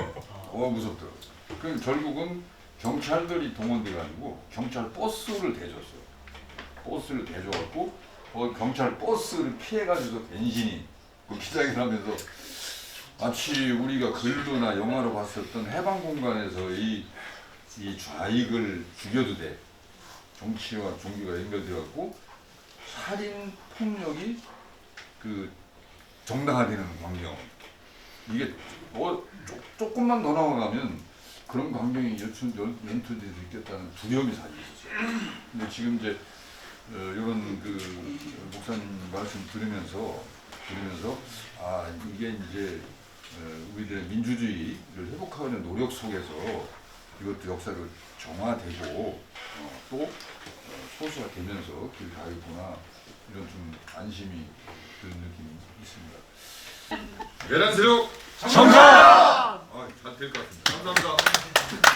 무섭더라고. 그럼 결국은 경찰들이 동원돼가지고 경찰 버스를 대줬어요. 버스를 대줘갖고 경찰 버스를 피해가지고 간신히 그 기자회견하면서 마치 우리가 글로나 영화로 봤었던 해방 공간에서 이 좌익을 죽여도 돼. 정치와 종교가 연결돼갖고 살인 폭력이 그 정당화되는 광경. 이게 조금만 더 나아가면 그런 광경이 연출될 수 있겠다는 두려움이 사실 있었어요. 근데 지금 이제 이런 그 목사님 말씀 들으면서 아 이게 이제 우리들의 민주주의를 회복하는 노력 속에서 이것도 역사를 정화되고 또 소수가 되면서 길 가겠구나 이런 좀 안심이 드는 느낌이 있습니다. 내란세력 정상! 잘될 것 같습니다. 감사합니다.